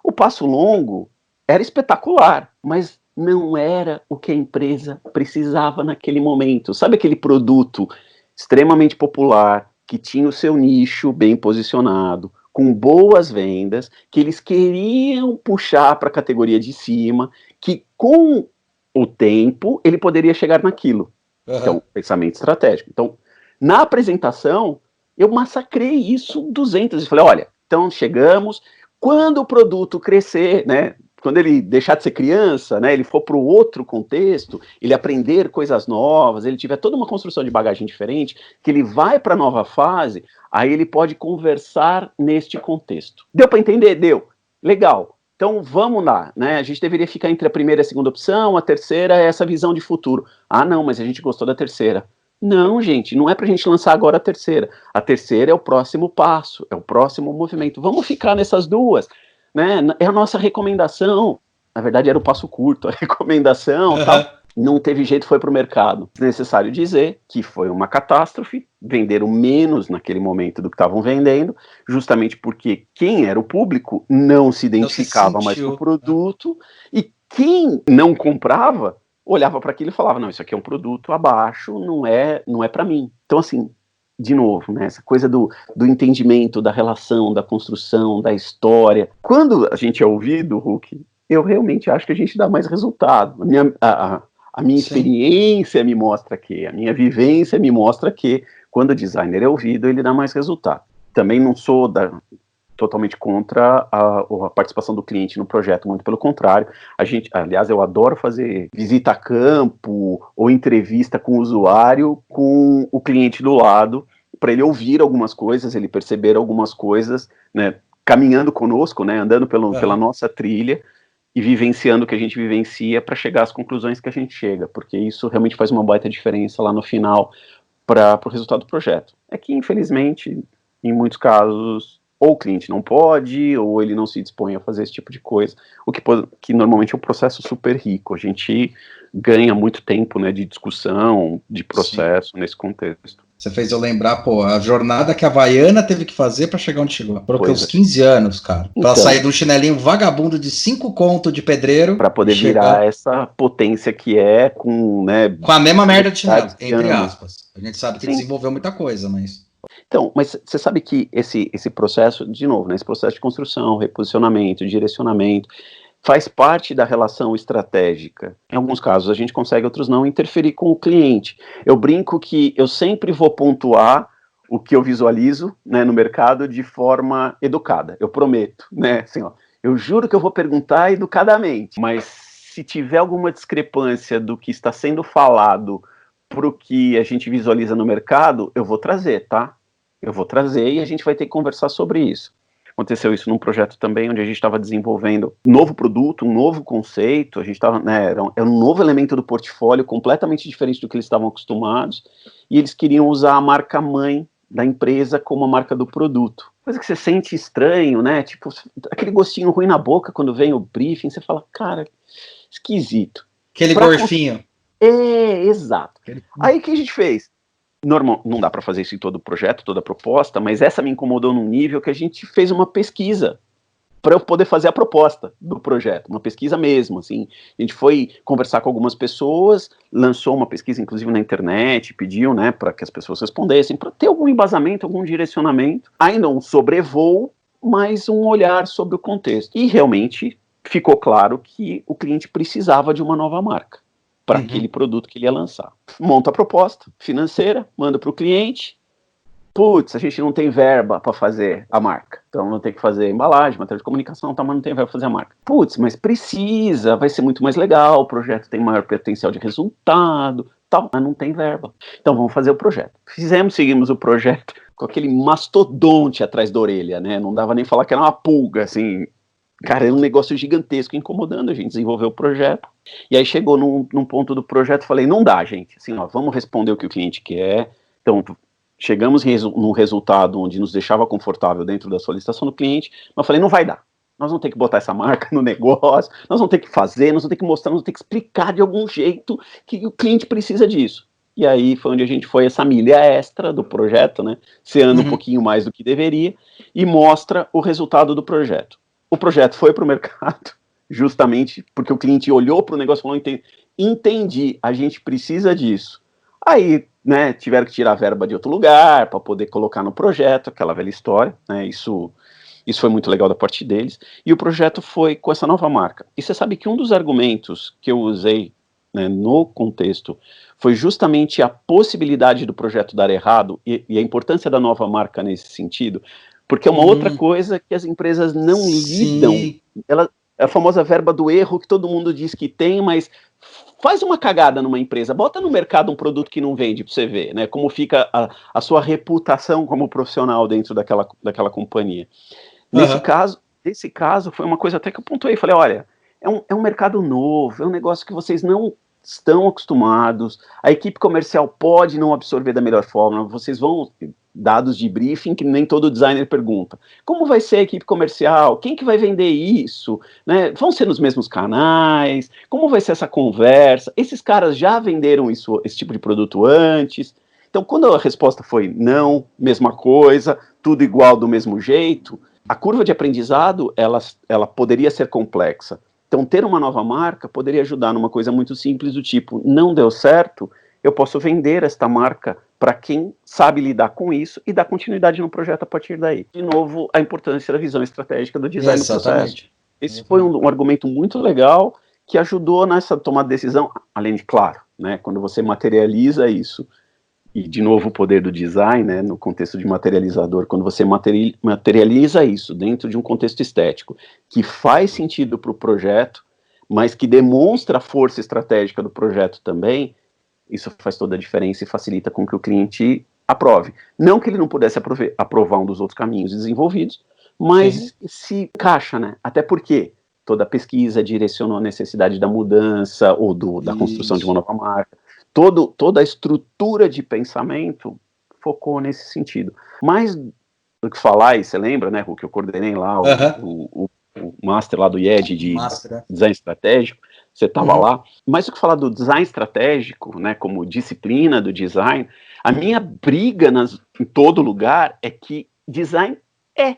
O passo longo era espetacular, mas não era o que a empresa precisava naquele momento. Sabe aquele produto extremamente popular, que tinha o seu nicho bem posicionado, com boas vendas, que eles queriam puxar para a categoria de cima, que com o tempo ele poderia chegar naquilo. Então, pensamento estratégico. Então, na apresentação, eu massacrei isso 200 vezes. Falei, olha, então chegamos, quando o produto crescer, né, quando ele deixar de ser criança, né, ele for para o outro contexto, ele aprender coisas novas, ele tiver toda uma construção de bagagem diferente, que ele vai para a nova fase, aí ele pode conversar neste contexto. Deu para entender? Deu. Legal. Então vamos lá, né? A gente deveria ficar entre a primeira e a segunda opção, a terceira é essa visão de futuro. Não, mas a gente gostou da terceira. Não, gente, não é pra gente lançar agora a terceira. A terceira é o próximo passo, é o próximo movimento. Vamos ficar nessas duas, né? É a nossa recomendação. Na verdade, era o passo curto, a recomendação, tal. Não teve jeito, foi pro mercado. É necessário dizer que foi uma catástrofe, venderam menos naquele momento do que estavam vendendo, justamente porque quem era o público não se identificava mais com o produto, e quem não comprava olhava para aquilo e falava, não, isso aqui é um produto abaixo, não é para mim. Então, assim, de novo, né, essa coisa do entendimento, da relação, da construção, da história. Quando a gente é ouvido, Hulk, eu realmente acho que a gente dá mais resultado. A minha experiência me mostra que, a minha vivência me mostra que, quando o designer é ouvido, ele dá mais resultado. Também não sou totalmente contra a participação do cliente no projeto, muito pelo contrário. Aliás, eu adoro fazer visita a campo ou entrevista com o usuário, com o cliente do lado, para ele ouvir algumas coisas, ele perceber algumas coisas, né, caminhando conosco, né, andando pela nossa trilha e vivenciando o que a gente vivencia para chegar às conclusões que a gente chega, porque isso realmente faz uma baita diferença lá no final para o resultado do projeto. É que, infelizmente, em muitos casos, ou o cliente não pode, ou ele não se dispõe a fazer esse tipo de coisa, que normalmente é um processo super rico. A gente ganha muito tempo, né, de discussão, de processo nesse contexto. Você fez eu lembrar, a jornada que a Havaiana teve que fazer para chegar onde chegou. Por uns 15 anos, cara. Então, pra sair de um chinelinho vagabundo de 5 conto de pedreiro. Para poder virar essa potência que é com, né... Com a mesma merda de chinelo, entre aspas. A gente sabe que desenvolveu muita coisa, mas... Então, mas você sabe que esse processo, de novo, né, esse processo de construção, reposicionamento, direcionamento, faz parte da relação estratégica. Em alguns casos a gente consegue, outros não, interferir com o cliente. Eu brinco que eu sempre vou pontuar o que eu visualizo, né, no mercado de forma educada, eu prometo, né, assim, eu juro que eu vou perguntar educadamente, mas se tiver alguma discrepância do que está sendo falado para o que a gente visualiza no mercado, eu vou trazer, tá? Eu vou trazer e a gente vai ter que conversar sobre isso. Aconteceu isso num projeto também, onde a gente estava desenvolvendo um novo produto, um novo conceito, a gente estava, né, era um novo elemento do portfólio, completamente diferente do que eles estavam acostumados, e eles queriam usar a marca mãe da empresa como a marca do produto. Coisa que você sente estranho, né? Tipo, aquele gostinho ruim na boca quando vem o briefing, você fala, cara, esquisito. Aquele gorfinho. Exato. Aí o que a gente fez? Normal, não dá para fazer isso em todo o projeto, toda a proposta, mas essa me incomodou num nível que a gente fez uma pesquisa para eu poder fazer a proposta do projeto, uma pesquisa mesmo, assim. A gente foi conversar com algumas pessoas, lançou uma pesquisa, inclusive na internet, pediu, né, para que as pessoas respondessem, para ter algum embasamento, algum direcionamento, ainda um sobrevoo, mas um olhar sobre o contexto. E realmente ficou claro que o cliente precisava de uma nova marca para aquele produto que ele ia lançar. Monta a proposta financeira, manda para o cliente. Putz, a gente não tem verba para fazer a marca. Então vamos ter que fazer embalagem, material de comunicação, mas não tem verba para fazer a marca. Putz, mas precisa, vai ser muito mais legal, o projeto tem maior potencial de resultado, tal, mas não tem verba. Então vamos fazer o projeto. Seguimos o projeto com aquele mastodonte atrás da orelha, né? Não dava nem falar que era uma pulga, assim. Cara, era um negócio gigantesco incomodando a gente desenvolver o projeto. E aí chegou num ponto do projeto, falei, não dá, gente. Assim, ó, vamos responder o que o cliente quer. Então, chegamos num resultado onde nos deixava confortável dentro da solicitação do cliente, mas eu falei, não vai dar. Nós vamos ter que botar essa marca no negócio, nós vamos ter que fazer, nós vamos ter que mostrar, nós vamos ter que explicar de algum jeito que o cliente precisa disso. E aí foi onde a gente foi essa milha extra do projeto, né? Seando um pouquinho mais do que deveria, e mostra o resultado do projeto. O projeto foi para o mercado, justamente porque o cliente olhou para o negócio e falou, entendi, a gente precisa disso. Aí, né, tiveram que tirar a verba de outro lugar para poder colocar no projeto, aquela velha história, né, isso foi muito legal da parte deles, e o projeto foi com essa nova marca. E você sabe que um dos argumentos que eu usei, né, no contexto foi justamente a possibilidade do projeto dar errado e a importância da nova marca nesse sentido, porque é uma outra coisa que as empresas não lidam. É a famosa verba do erro que todo mundo diz que tem, mas faz uma cagada numa empresa, bota no mercado um produto que não vende para você ver, né, como fica a sua reputação como profissional dentro daquela companhia. Nesse caso, foi uma coisa até que eu pontuei, falei, olha, é um mercado novo, é um negócio que vocês não estão acostumados, a equipe comercial pode não absorver da melhor forma, vocês vão, dados de briefing que nem todo designer pergunta, como vai ser a equipe comercial, quem que vai vender isso, né? Vão ser nos mesmos canais, como vai ser essa conversa, esses caras já venderam esse tipo de produto antes, então quando a resposta foi não, mesma coisa, tudo igual do mesmo jeito, a curva de aprendizado, ela poderia ser complexa. Então, ter uma nova marca poderia ajudar numa coisa muito simples do tipo, não deu certo, eu posso vender esta marca para quem sabe lidar com isso e dar continuidade no projeto a partir daí. De novo, a importância da visão estratégica do design do processo. Esse foi um argumento muito legal que ajudou nessa tomada de decisão, além de, claro, né, quando você materializa isso, e de novo o poder do design, né, no contexto de materializador, quando você materializa isso dentro de um contexto estético, que faz sentido para o projeto, mas que demonstra a força estratégica do projeto também, isso faz toda a diferença e facilita com que o cliente aprove. Não que ele não pudesse aprovar um dos outros caminhos desenvolvidos, mas se encaixa, né, até porque toda a pesquisa direcionou a necessidade da mudança ou da construção de uma nova marca. Toda a estrutura de pensamento focou nesse sentido. Mais do que falar, e você lembra, né, o que eu coordenei lá, o Master lá do IED de Design Estratégico, você estava lá, mais do que falar do Design Estratégico, né, como disciplina do design, a minha briga em todo lugar é que design é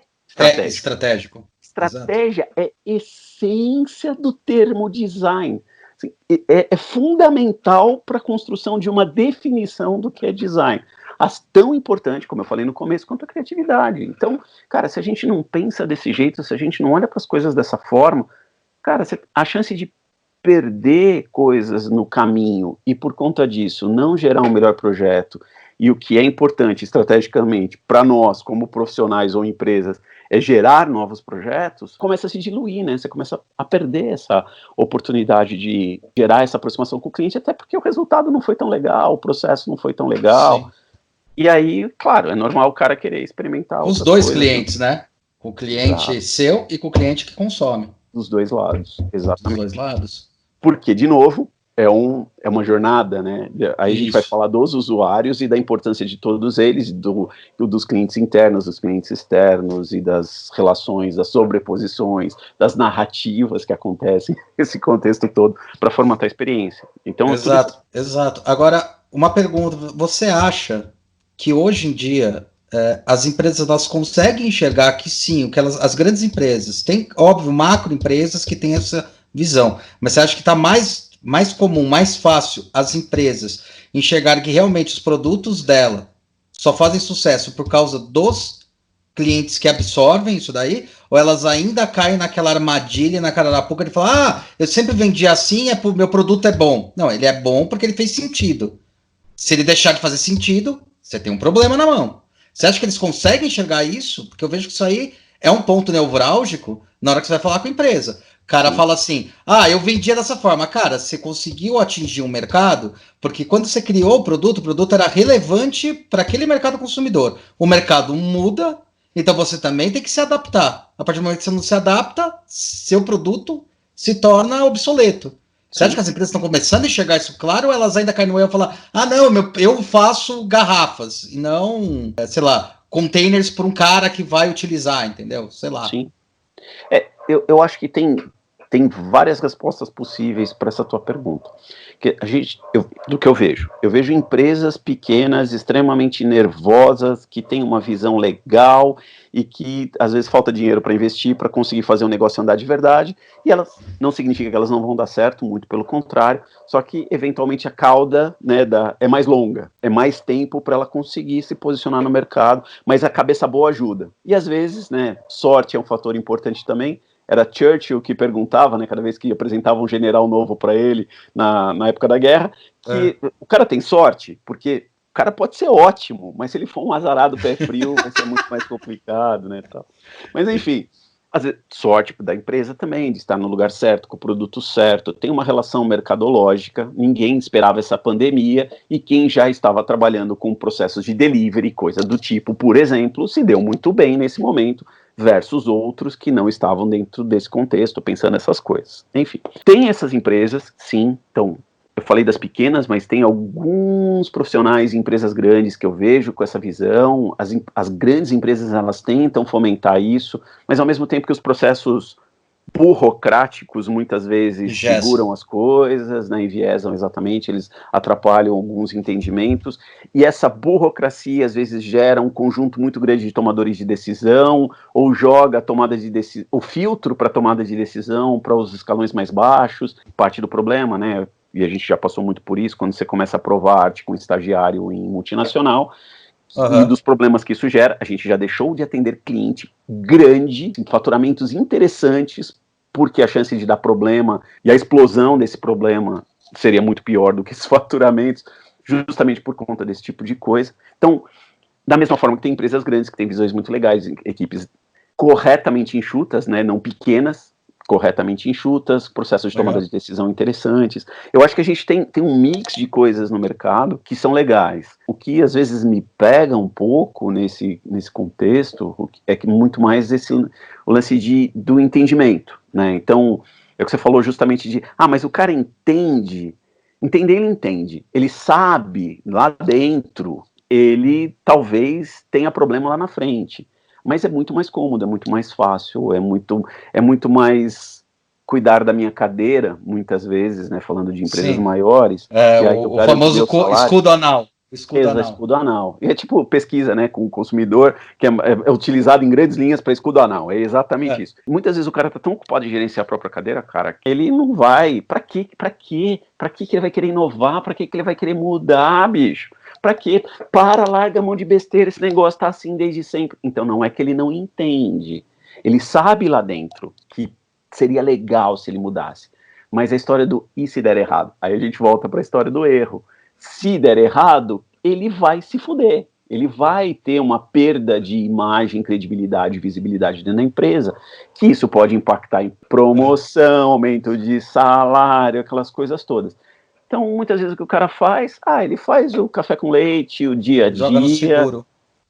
estratégico. Estratégia é essência do termo design. Assim, é fundamental para a construção de uma definição do que é design. Tão importante, como eu falei no começo, quanto a criatividade. Então, cara, se a gente não pensa desse jeito, se a gente não olha para as coisas dessa forma, cara, a chance de perder coisas no caminho e, por conta disso, não gerar um melhor projeto, e o que é importante estrategicamente para nós, como profissionais ou empresas, é gerar novos projetos, começa a se diluir, né? Você começa a perder essa oportunidade de gerar essa aproximação com o cliente, até porque o resultado não foi tão legal, o processo não foi tão legal. Sim. E aí, claro, é normal o cara querer experimentar. Os dois clientes, né? Com o cliente seu e com o cliente que consome. Dos dois lados, exatamente. Dos dois lados. Porque, de novo, é uma jornada, né? Aí a gente vai falar dos usuários e da importância de todos eles, dos clientes internos, dos clientes externos e das relações, das sobreposições, das narrativas que acontecem nesse contexto todo para formatar a experiência. Então, exato. Agora, uma pergunta, você acha que hoje em dia as empresas elas conseguem enxergar que sim, as grandes empresas, tem, óbvio, macroempresas que têm essa visão, mas você acha que está mais comum, mais fácil as empresas enxergarem que realmente os produtos dela só fazem sucesso por causa dos clientes que absorvem isso daí, ou elas ainda caem naquela armadilha, na cararapuca de falar, eu sempre vendi assim, meu produto é bom. Não, ele é bom porque ele fez sentido. Se ele deixar de fazer sentido, você tem um problema na mão. Você acha que eles conseguem enxergar isso? Porque eu vejo que isso aí é um ponto nevrálgico na hora que você vai falar com a empresa. O cara fala assim, eu vendia dessa forma. Cara, você conseguiu atingir um mercado, porque quando você criou o produto era relevante para aquele mercado consumidor. O mercado muda, então você também tem que se adaptar. A partir do momento que você não se adapta, seu produto se torna obsoleto. Você acha que as empresas estão começando a enxergar isso claro, ou elas ainda caem no erro e falam, não, eu faço garrafas, e não, sei lá, containers para um cara que vai utilizar, entendeu? Sei lá. Sim. Eu acho que tem várias respostas possíveis para essa tua pergunta. Do que eu vejo empresas pequenas, extremamente nervosas, que têm uma visão legal e que às vezes falta dinheiro para investir, para conseguir fazer um negócio andar de verdade, e elas não significa que elas não vão dar certo, muito pelo contrário, só que eventualmente a cauda, né, é mais longa, é mais tempo para ela conseguir se posicionar no mercado, mas a cabeça boa ajuda. E às vezes, né, sorte é um fator importante também. Era Churchill que perguntava, né, cada vez que apresentava um general novo para ele na época da guerra, que o cara tem sorte, porque o cara pode ser ótimo, mas se ele for um azarado pé frio, vai ser muito mais complicado, né, tal. Mas enfim, às vezes, sorte da empresa também, de estar no lugar certo, com o produto certo, tem uma relação mercadológica, ninguém esperava essa pandemia, e quem já estava trabalhando com processos de delivery, coisa do tipo, por exemplo, se deu muito bem nesse momento, versus outros que não estavam dentro desse contexto, pensando nessas coisas. Enfim, tem essas empresas, sim, então, eu falei das pequenas, mas tem alguns profissionais em empresas grandes que eu vejo com essa visão, as grandes empresas, elas tentam fomentar isso, mas ao mesmo tempo que os processos burocráticos muitas vezes seguram as coisas, né, enviesam exatamente, eles atrapalham alguns entendimentos, e essa burocracia às vezes gera um conjunto muito grande de tomadores de decisão, ou joga a tomada de decisão, o filtro para tomada de decisão para os escalões mais baixos, parte do problema, né, e a gente já passou muito por isso, quando você começa a provar arte com estagiário em multinacional, e dos problemas que isso gera, a gente já deixou de atender cliente grande, em faturamentos interessantes, porque a chance de dar problema e a explosão desse problema seria muito pior do que esses faturamentos, justamente por conta desse tipo de coisa. Então, da mesma forma que tem empresas grandes que têm visões muito legais, equipes corretamente enxutas, né, não pequenas, corretamente enxutas, processos de tomada de decisão interessantes. Eu acho que a gente tem um mix de coisas no mercado que são legais. O que às vezes me pega um pouco nesse contexto é que muito mais o lance do entendimento, né? Então, é o que você falou justamente de, mas o cara entende, ele entende, ele sabe lá dentro, ele talvez tenha problema lá na frente. Mas é muito mais cômodo, é muito mais fácil, é muito mais cuidar da minha cadeira, muitas vezes, né, falando de empresas maiores. O famoso escudo anal. Escudo anal. E é tipo pesquisa, né, com o consumidor, que é utilizado em grandes linhas para escudo anal. É exatamente isso. Muitas vezes o cara tá tão ocupado em gerenciar a própria cadeira, cara, que ele não vai. Pra quê que ele vai querer inovar? Pra que ele vai querer mudar, bicho? Pra quê? Larga a mão de besteira, esse negócio tá assim desde sempre. Então não é que ele não entende. Ele sabe lá dentro que seria legal se ele mudasse. Mas a história do e se der errado? Aí a gente volta pra história do erro. Se der errado, ele vai se fuder. Ele vai ter uma perda de imagem, credibilidade, visibilidade dentro da empresa, que isso pode impactar em promoção, aumento de salário, aquelas coisas todas. Então, muitas vezes o que o cara faz, ele faz o café com leite, o dia a dia, joga no seguro.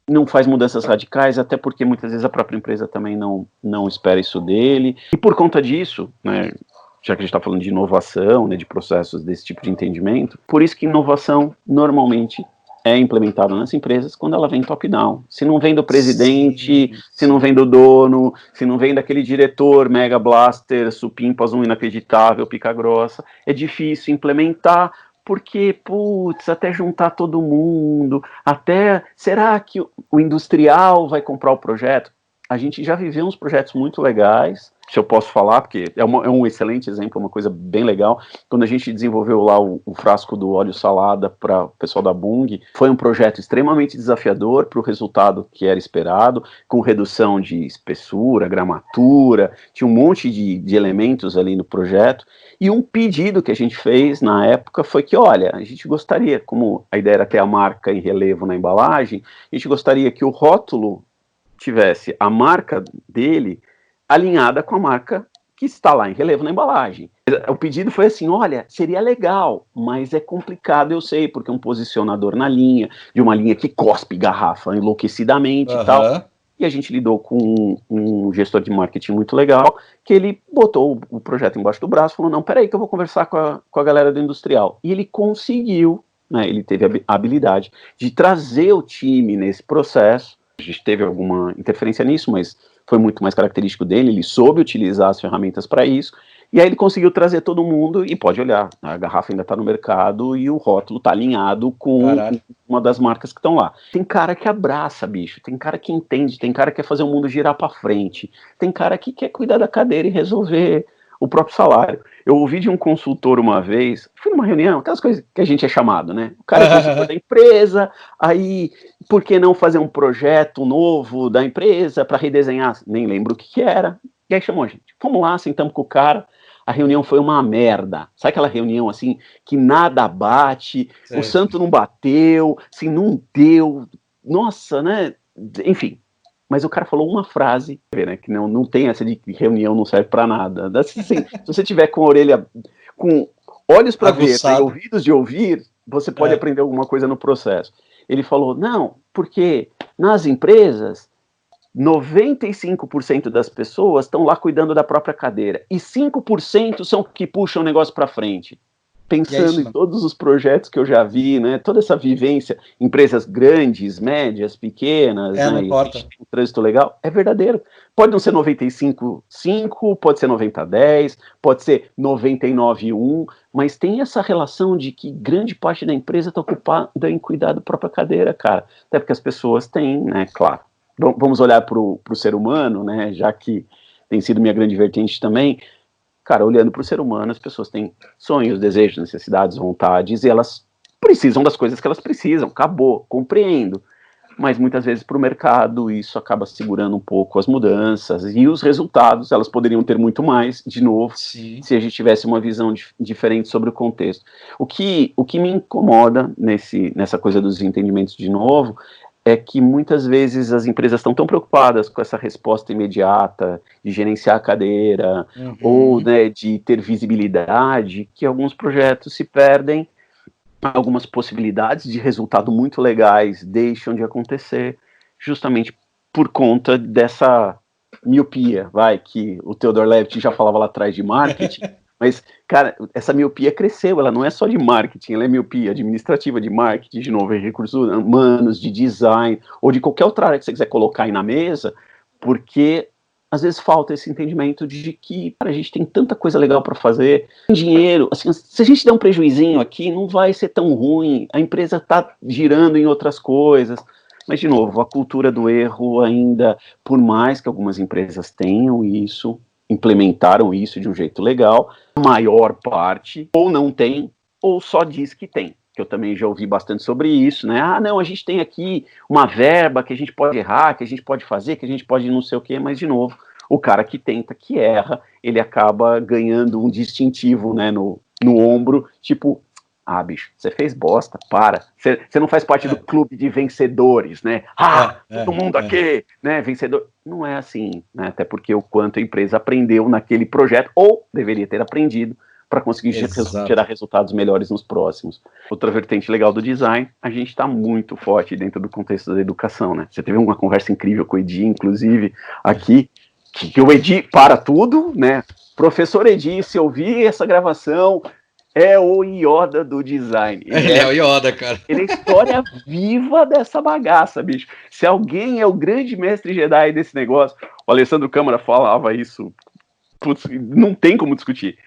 Não faz mudanças radicais, até porque muitas vezes a própria empresa também não espera isso dele. E por conta disso, né, já que a gente está falando de inovação, né, de processos desse tipo de entendimento, por isso que inovação normalmente é implementada nas empresas quando ela vem top-down. Se não vem do presidente, se não vem do dono, se não vem daquele diretor mega blaster, supimpas, inacreditável, pica grossa, é difícil implementar, porque, até juntar todo mundo, será que o industrial vai comprar o projeto? A gente já viveu uns projetos muito legais, se eu posso falar, porque é um excelente exemplo, uma coisa bem legal. Quando a gente desenvolveu lá o frasco do óleo salada para o pessoal da Bunge, foi um projeto extremamente desafiador para o resultado que era esperado, com redução de espessura, gramatura, tinha um monte de elementos ali no projeto, e um pedido que a gente fez na época foi que, olha, a gente gostaria, como a ideia era ter a marca em relevo na embalagem, a gente gostaria que o rótulo tivesse a marca dele alinhada com a marca que está lá em relevo na embalagem. O pedido foi assim, olha, seria legal, mas é complicado, eu sei, porque é um posicionador na linha, de uma linha que cospe garrafa enlouquecidamente e tal. E a gente lidou com um gestor de marketing muito legal, que ele botou o projeto embaixo do braço e falou, não, peraí que eu vou conversar com a galera do industrial. E ele conseguiu, né, ele teve a habilidade de trazer o time nesse processo. A gente teve alguma interferência nisso, mas foi muito mais característico dele, ele soube utilizar as ferramentas para isso, e aí ele conseguiu trazer todo mundo, e pode olhar, a garrafa ainda está no mercado e o rótulo está alinhado com uma das marcas que estão lá. Tem cara que abraça, bicho, tem cara que entende, tem cara que quer fazer o mundo girar para frente, tem cara que quer cuidar da cadeira e resolver o próprio salário. Eu ouvi de um consultor uma vez, fui numa reunião, aquelas coisas que a gente é chamado, né? O cara é consultor da empresa, aí por que não fazer um projeto novo da empresa para redesenhar? Nem lembro o que era. E aí chamou a gente. Vamos lá, sentamos com o cara. A reunião foi uma merda. Sabe aquela reunião assim, que nada bate, o santo não bateu, assim, não deu. Nossa, né? Enfim. Mas o cara falou uma frase, né, que não tem essa de que reunião não serve para nada. Assim, se você tiver com a orelha, com olhos para ver e ouvidos de ouvir, você pode aprender alguma coisa no processo. Ele falou, não, porque nas empresas, 95% das pessoas estão lá cuidando da própria cadeira, e 5% são que puxam o negócio para frente. Pensando em todos os projetos que eu já vi, né, toda essa vivência, empresas grandes, médias, pequenas, né, não importa. E um trânsito legal, é verdadeiro. Pode não ser 95-5, pode ser 90-10, pode ser 99-1, mas tem essa relação de que grande parte da empresa está ocupada em cuidar da própria cadeira, cara. Até porque as pessoas têm, né, claro. Vamos olhar para o ser humano, né, já que tem sido minha grande vertente também. Cara, olhando para o ser humano, as pessoas têm sonhos, desejos, necessidades, vontades, e elas precisam das coisas que elas precisam, acabou, compreendo. Mas muitas vezes para o mercado isso acaba segurando um pouco as mudanças, e os resultados, elas poderiam ter muito mais, de novo, se a gente tivesse uma visão diferente sobre o contexto. O que me incomoda nessa coisa dos entendimentos de novo, é que muitas vezes as empresas estão tão preocupadas com essa resposta imediata, de gerenciar a cadeira, ou, né, de ter visibilidade, que alguns projetos se perdem, algumas possibilidades de resultado muito legais deixam de acontecer, justamente por conta dessa miopia, que o Theodore Levitt já falava lá atrás de marketing. Mas, cara, essa miopia cresceu, ela não é só de marketing, ela é miopia administrativa, de marketing, de novo, recursos humanos, de design, ou de qualquer outra área que você quiser colocar aí na mesa, porque às vezes falta esse entendimento de que, cara, a gente tem tanta coisa legal para fazer, dinheiro, assim, se a gente der um prejuizinho aqui, não vai ser tão ruim, a empresa está girando em outras coisas. Mas, de novo, a cultura do erro ainda, por mais que algumas empresas tenham isso, implementaram isso de um jeito legal, a maior parte ou não tem, ou só diz que tem, que eu também já ouvi bastante sobre isso, né, não, a gente tem aqui uma verba que a gente pode errar, que a gente pode fazer, que a gente pode não sei o quê, mas de novo, o cara que tenta, que erra, ele acaba ganhando um distintivo, né, no ombro, tipo, bicho, você fez bosta, para. Você não faz parte do clube de vencedores, né? Todo mundo aqui, né, vencedor. Não é assim, né? Até porque o quanto a empresa aprendeu naquele projeto, ou deveria ter aprendido, para conseguir gerar resultados melhores nos próximos. Outra vertente legal do design, a gente está muito forte dentro do contexto da educação, né? Você teve uma conversa incrível com o Edi, inclusive, aqui, que o Edi para tudo, né? Professor Edi, se ouvir essa gravação, é o Yoda do design. Ele é o Yoda, cara. Ele é a história viva dessa bagaça, bicho. Se alguém é o grande mestre Jedi desse negócio, o Alessandro Câmara falava isso, putz, não tem como discutir.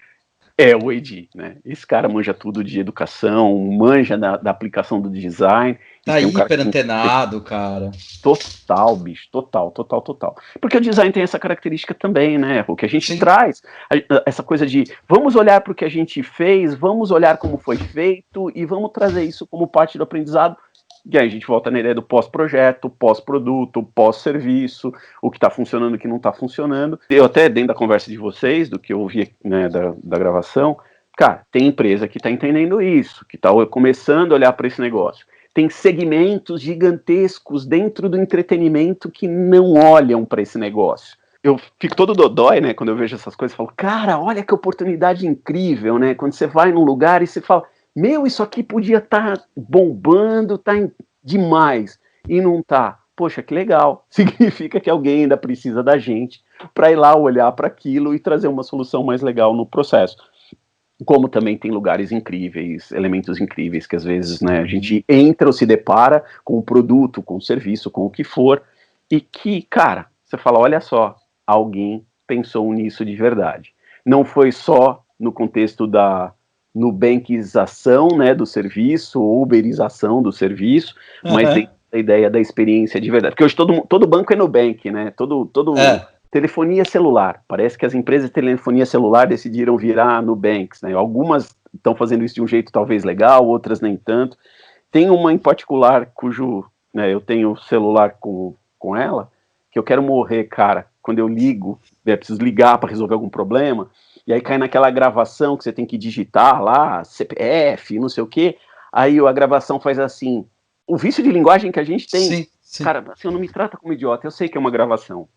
É o Edi, né? Esse cara manja tudo de educação, manja da aplicação do design. Tá hiper antenado, cara. Total, bicho, total. Porque o design tem essa característica também, né? O que a gente traz, essa coisa de vamos olhar para o que a gente fez, vamos olhar como foi feito e vamos trazer isso como parte do aprendizado. E aí a gente volta na ideia do pós-projeto, pós-produto, pós-serviço, o que está funcionando, o que não está funcionando. Eu até, dentro da conversa de vocês, do que eu ouvi, né, da gravação, cara, tem empresa que está entendendo isso, que está começando a olhar para esse negócio. Tem segmentos gigantescos dentro do entretenimento que não olham para esse negócio. eu fico todo dodói, né, quando eu vejo essas coisas, falo, cara, olha que oportunidade incrível, né, quando você vai num lugar e você fala, meu, isso aqui podia estar bombando, demais, e não tá. Poxa, que legal, significa que alguém ainda precisa da gente para ir lá olhar para aquilo e trazer uma solução mais legal no processo. Como também tem lugares incríveis, elementos incríveis que às vezes, né, a gente entra ou se depara com o produto, com o serviço, com o que for, e que, cara, você fala, olha só, alguém pensou nisso de verdade. Não foi só no contexto da nubankização, né, do serviço, ou uberização do serviço, mas dentro da ideia da experiência de verdade. Porque hoje todo banco é Nubank, né? Todo telefonia celular. Parece que as empresas de telefonia celular decidiram virar Nubanks, né? Algumas estão fazendo isso de um jeito talvez legal, outras nem tanto. Tem uma em particular cujo, né, eu tenho celular com ela, que eu quero morrer, cara. Quando eu ligo, preciso ligar para resolver algum problema, e aí cai naquela gravação que você tem que digitar lá, CPF, não sei o quê, aí a gravação faz assim, o vício de linguagem que a gente tem, sim. Cara, assim, não me trata como idiota, eu sei que é uma gravação,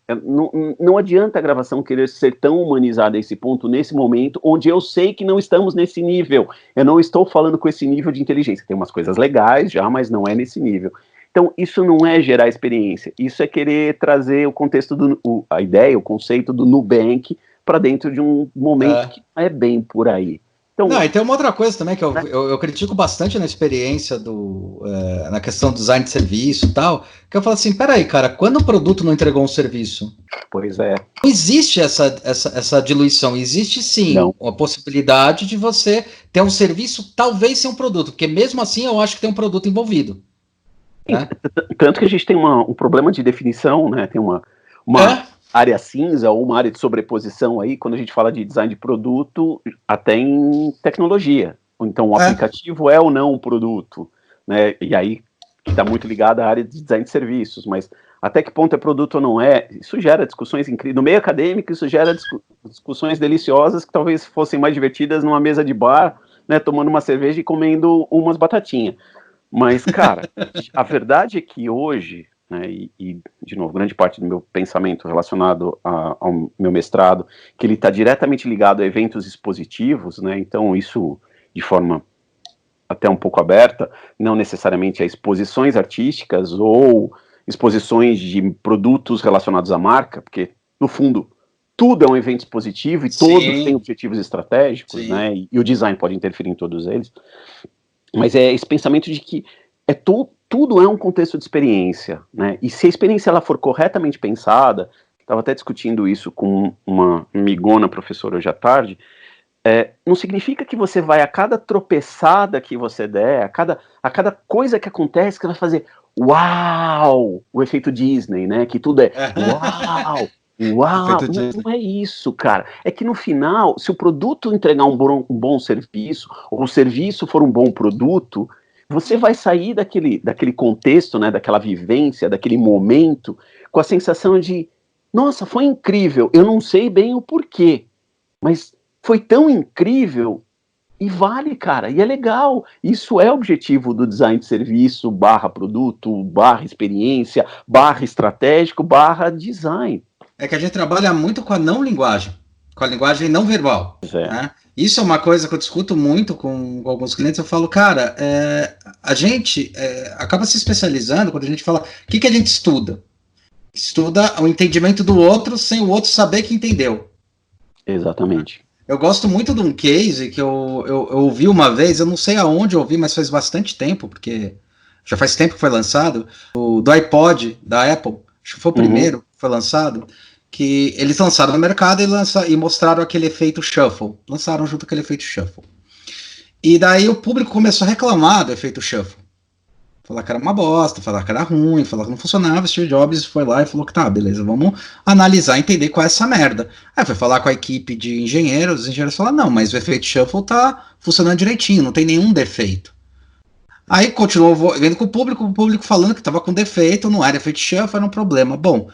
não adianta a gravação querer ser tão humanizada a esse ponto, nesse momento, onde eu sei que não estamos nesse nível, eu não estou falando com esse nível de inteligência, tem umas coisas legais já, mas não é nesse nível. Então, isso não é gerar experiência, isso é querer trazer o contexto, a ideia, o conceito do Nubank para dentro de um momento que é bem por aí. Então, não, e tem uma outra coisa também que eu critico bastante na experiência na questão do design de serviço e tal, que eu falo assim, peraí, cara, quando o produto não entregou um serviço? Pois é. Não existe essa diluição, existe sim a possibilidade de você ter um serviço talvez sem um produto, porque mesmo assim eu acho que tem um produto envolvido. Né? Tanto que a gente tem um problema de definição, né? Tem uma área cinza ou uma área de sobreposição aí, quando a gente fala de design de produto, até em tecnologia. Então, o aplicativo é ou não um produto, né? E aí, que está muito ligado à área de design de serviços, mas até que ponto é produto ou não é, isso gera discussões incríveis. No meio acadêmico, isso gera discussões deliciosas que talvez fossem mais divertidas numa mesa de bar, né? Tomando uma cerveja e comendo umas batatinhas. Mas, cara, a verdade é que hoje, né, e, de novo, grande parte do meu pensamento relacionado ao meu mestrado, que ele está diretamente ligado a eventos expositivos, né, então isso de forma até um pouco aberta, não necessariamente a exposições artísticas ou exposições de produtos relacionados à marca, porque, no fundo, tudo é um evento expositivo e todos têm objetivos estratégicos, né, e o design pode interferir em todos eles. Mas é esse pensamento de que tudo é um contexto de experiência, né? E se a experiência ela for corretamente pensada, estava até discutindo isso com uma amigona professora hoje à tarde, não significa que você vai a cada tropeçada que você der, a cada coisa que acontece, que vai fazer uau, o efeito Disney, né? Que tudo é uau. Uau, não é isso, cara. É que no final, se o produto entregar um bom serviço, ou o serviço for um bom produto, você vai sair daquele contexto, né, daquela vivência, daquele momento, com a sensação de, nossa, foi incrível, eu não sei bem o porquê, mas foi tão incrível e vale, cara, e é legal. Isso é o objetivo do design de serviço, /produto, /experiência, /estratégico, /design. É que a gente trabalha muito com a não linguagem, com a linguagem não verbal. Né? Isso é uma coisa que eu discuto muito com alguns clientes. Eu falo, cara, a gente acaba se especializando quando a gente fala, o que a gente estuda? Estuda o entendimento do outro sem o outro saber que entendeu. Exatamente. Eu gosto muito de um case que eu ouvi uma vez, eu não sei aonde eu ouvi, mas faz bastante tempo, porque já faz tempo que foi lançado, do iPod da Apple, acho que foi o primeiro que foi lançado, que eles lançaram no mercado e mostraram aquele efeito shuffle. Lançaram junto aquele efeito shuffle. E daí o público começou a reclamar do efeito shuffle. Falar que era uma bosta, falar que era ruim, falar que não funcionava. Steve Jobs foi lá e falou que tá, beleza, vamos analisar, entender qual é essa merda. Aí foi falar com a equipe de engenheiros, os engenheiros falaram, não, mas o efeito shuffle tá funcionando direitinho, não tem nenhum defeito. Aí continuou vendo com o público falando que tava com defeito, não era efeito shuffle, era um problema. Bom,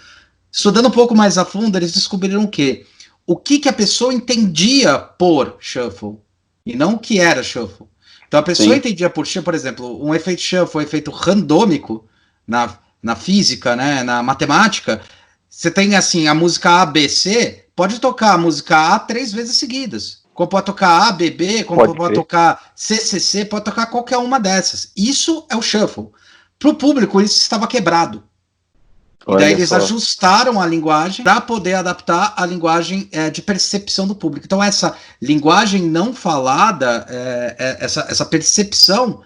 estudando um pouco mais a fundo, eles descobriram o que a pessoa entendia por shuffle, e não o que era shuffle. Então a pessoa entendia por exemplo, um efeito shuffle, um efeito randômico na física, né, na matemática, Você tem, assim, a música A, B, C, pode tocar a música A 3 vezes seguidas. Como pode tocar A, B, B, como pode tocar C, C, C, pode tocar qualquer uma dessas. Isso é o shuffle. Para o público, isso estava quebrado. E daí eles ajustaram a linguagem para poder adaptar a linguagem de percepção do público. Então, essa linguagem não falada, essa percepção,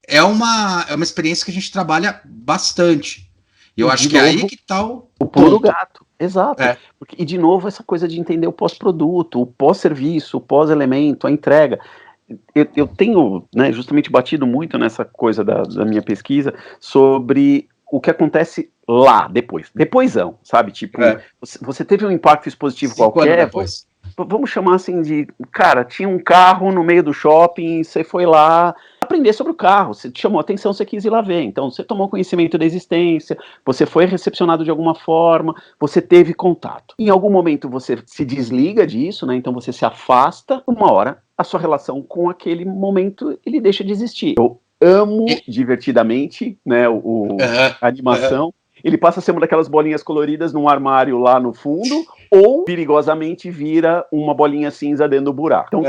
é uma experiência que a gente trabalha bastante. E eu acho que é aí que está o pulo do gato. Exato. E, de novo, essa coisa de entender o pós-produto, o pós-serviço, o pós-elemento, a entrega. Eu tenho, né, justamente batido muito nessa coisa da minha pesquisa sobre o que acontece lá, depoisão, sabe? Tipo, você teve um impacto expositivo qualquer, vamos chamar assim de, cara, tinha um carro no meio do shopping, você foi lá aprender sobre o carro, você te chamou a atenção, você quis ir lá ver, então você tomou conhecimento da existência, você foi recepcionado de alguma forma, você teve contato. Em algum momento você se desliga disso, né? Então você se afasta, uma hora a sua relação com aquele momento, ele deixa de existir. Eu amo divertidamente, né, a animação. Ele passa a ser uma daquelas bolinhas coloridas num armário lá no fundo, ou perigosamente vira uma bolinha cinza dentro do buraco. Então,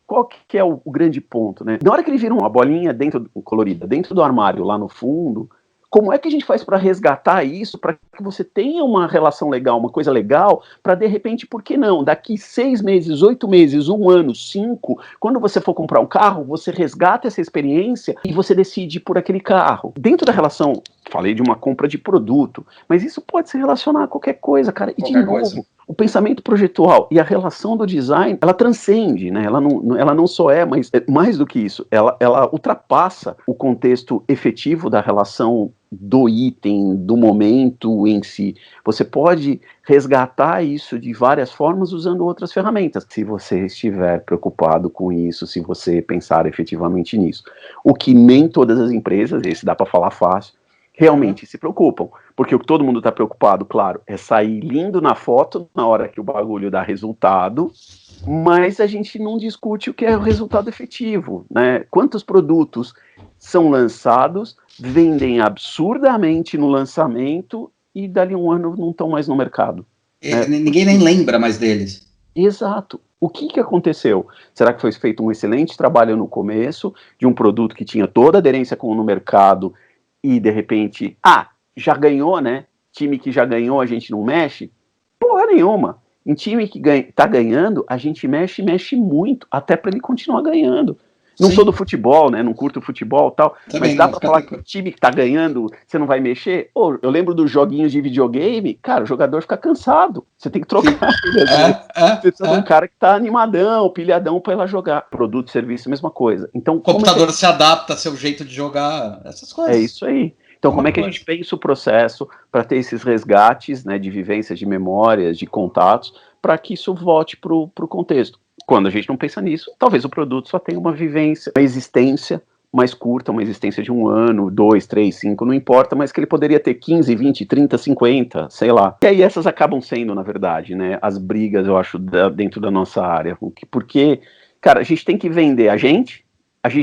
qual que é o grande ponto, né? Na hora que ele vira uma bolinha colorida dentro do armário lá no fundo, como é que a gente faz para resgatar isso, para que você tenha uma relação legal, uma coisa legal, para de repente, por que não? Daqui 6 meses, 8 meses, 1 ano, 5, quando você for comprar um carro, você resgata essa experiência e você decide por aquele carro. Dentro da relação, falei de uma compra de produto, mas isso pode se relacionar a qualquer coisa, cara. E de novo, o pensamento projetual e a relação do design, ela transcende, né? Ela não só mas é mais do que isso, ela ultrapassa o contexto efetivo da relação do item, do momento em si. Você pode resgatar isso de várias formas usando outras ferramentas, se você estiver preocupado com isso, se você pensar efetivamente nisso. O que nem todas as empresas, esse dá para falar fácil, realmente se preocupam, porque o que todo mundo está preocupado, claro, é sair lindo na foto na hora que o bagulho dá resultado, mas a gente não discute o que é o resultado efetivo, né? Quantos produtos são lançados, vendem absurdamente no lançamento e dali 1 ano não estão mais no mercado. Né? Ninguém nem lembra mais deles. Exato. O que aconteceu? Será que foi feito um excelente trabalho no começo de um produto que tinha toda a aderência no mercado e de repente, já ganhou, né? Time que já ganhou, a gente não mexe? Porra nenhuma. Em time que tá ganhando, a gente mexe muito, até para ele continuar ganhando. Não sou do futebol, né? Não curto futebol e tal, mas dá pra falar que o time que tá ganhando, você não vai mexer? Eu lembro dos joguinhos de videogame, cara, o jogador fica cansado. Você tem que trocar ele às vezes. Você precisa de um cara que tá animadão, pilhadão pra ir lá jogar. Produto, serviço, mesma coisa. Então, o computador se adapta ao seu jeito de jogar, essas coisas. É isso aí. Então, como é que a gente pensa o processo para ter esses resgates, né, de vivências, de memórias, de contatos, para que isso volte para o contexto? Quando a gente não pensa nisso, talvez o produto só tenha uma vivência, uma existência mais curta, uma existência de 1 ano, 2, 3, 5, não importa, mas que ele poderia ter 15, 20, 30, 50, sei lá. E aí essas acabam sendo, na verdade, né, as brigas, eu acho, dentro da nossa área. Porque, cara, a gente tem que vender a gente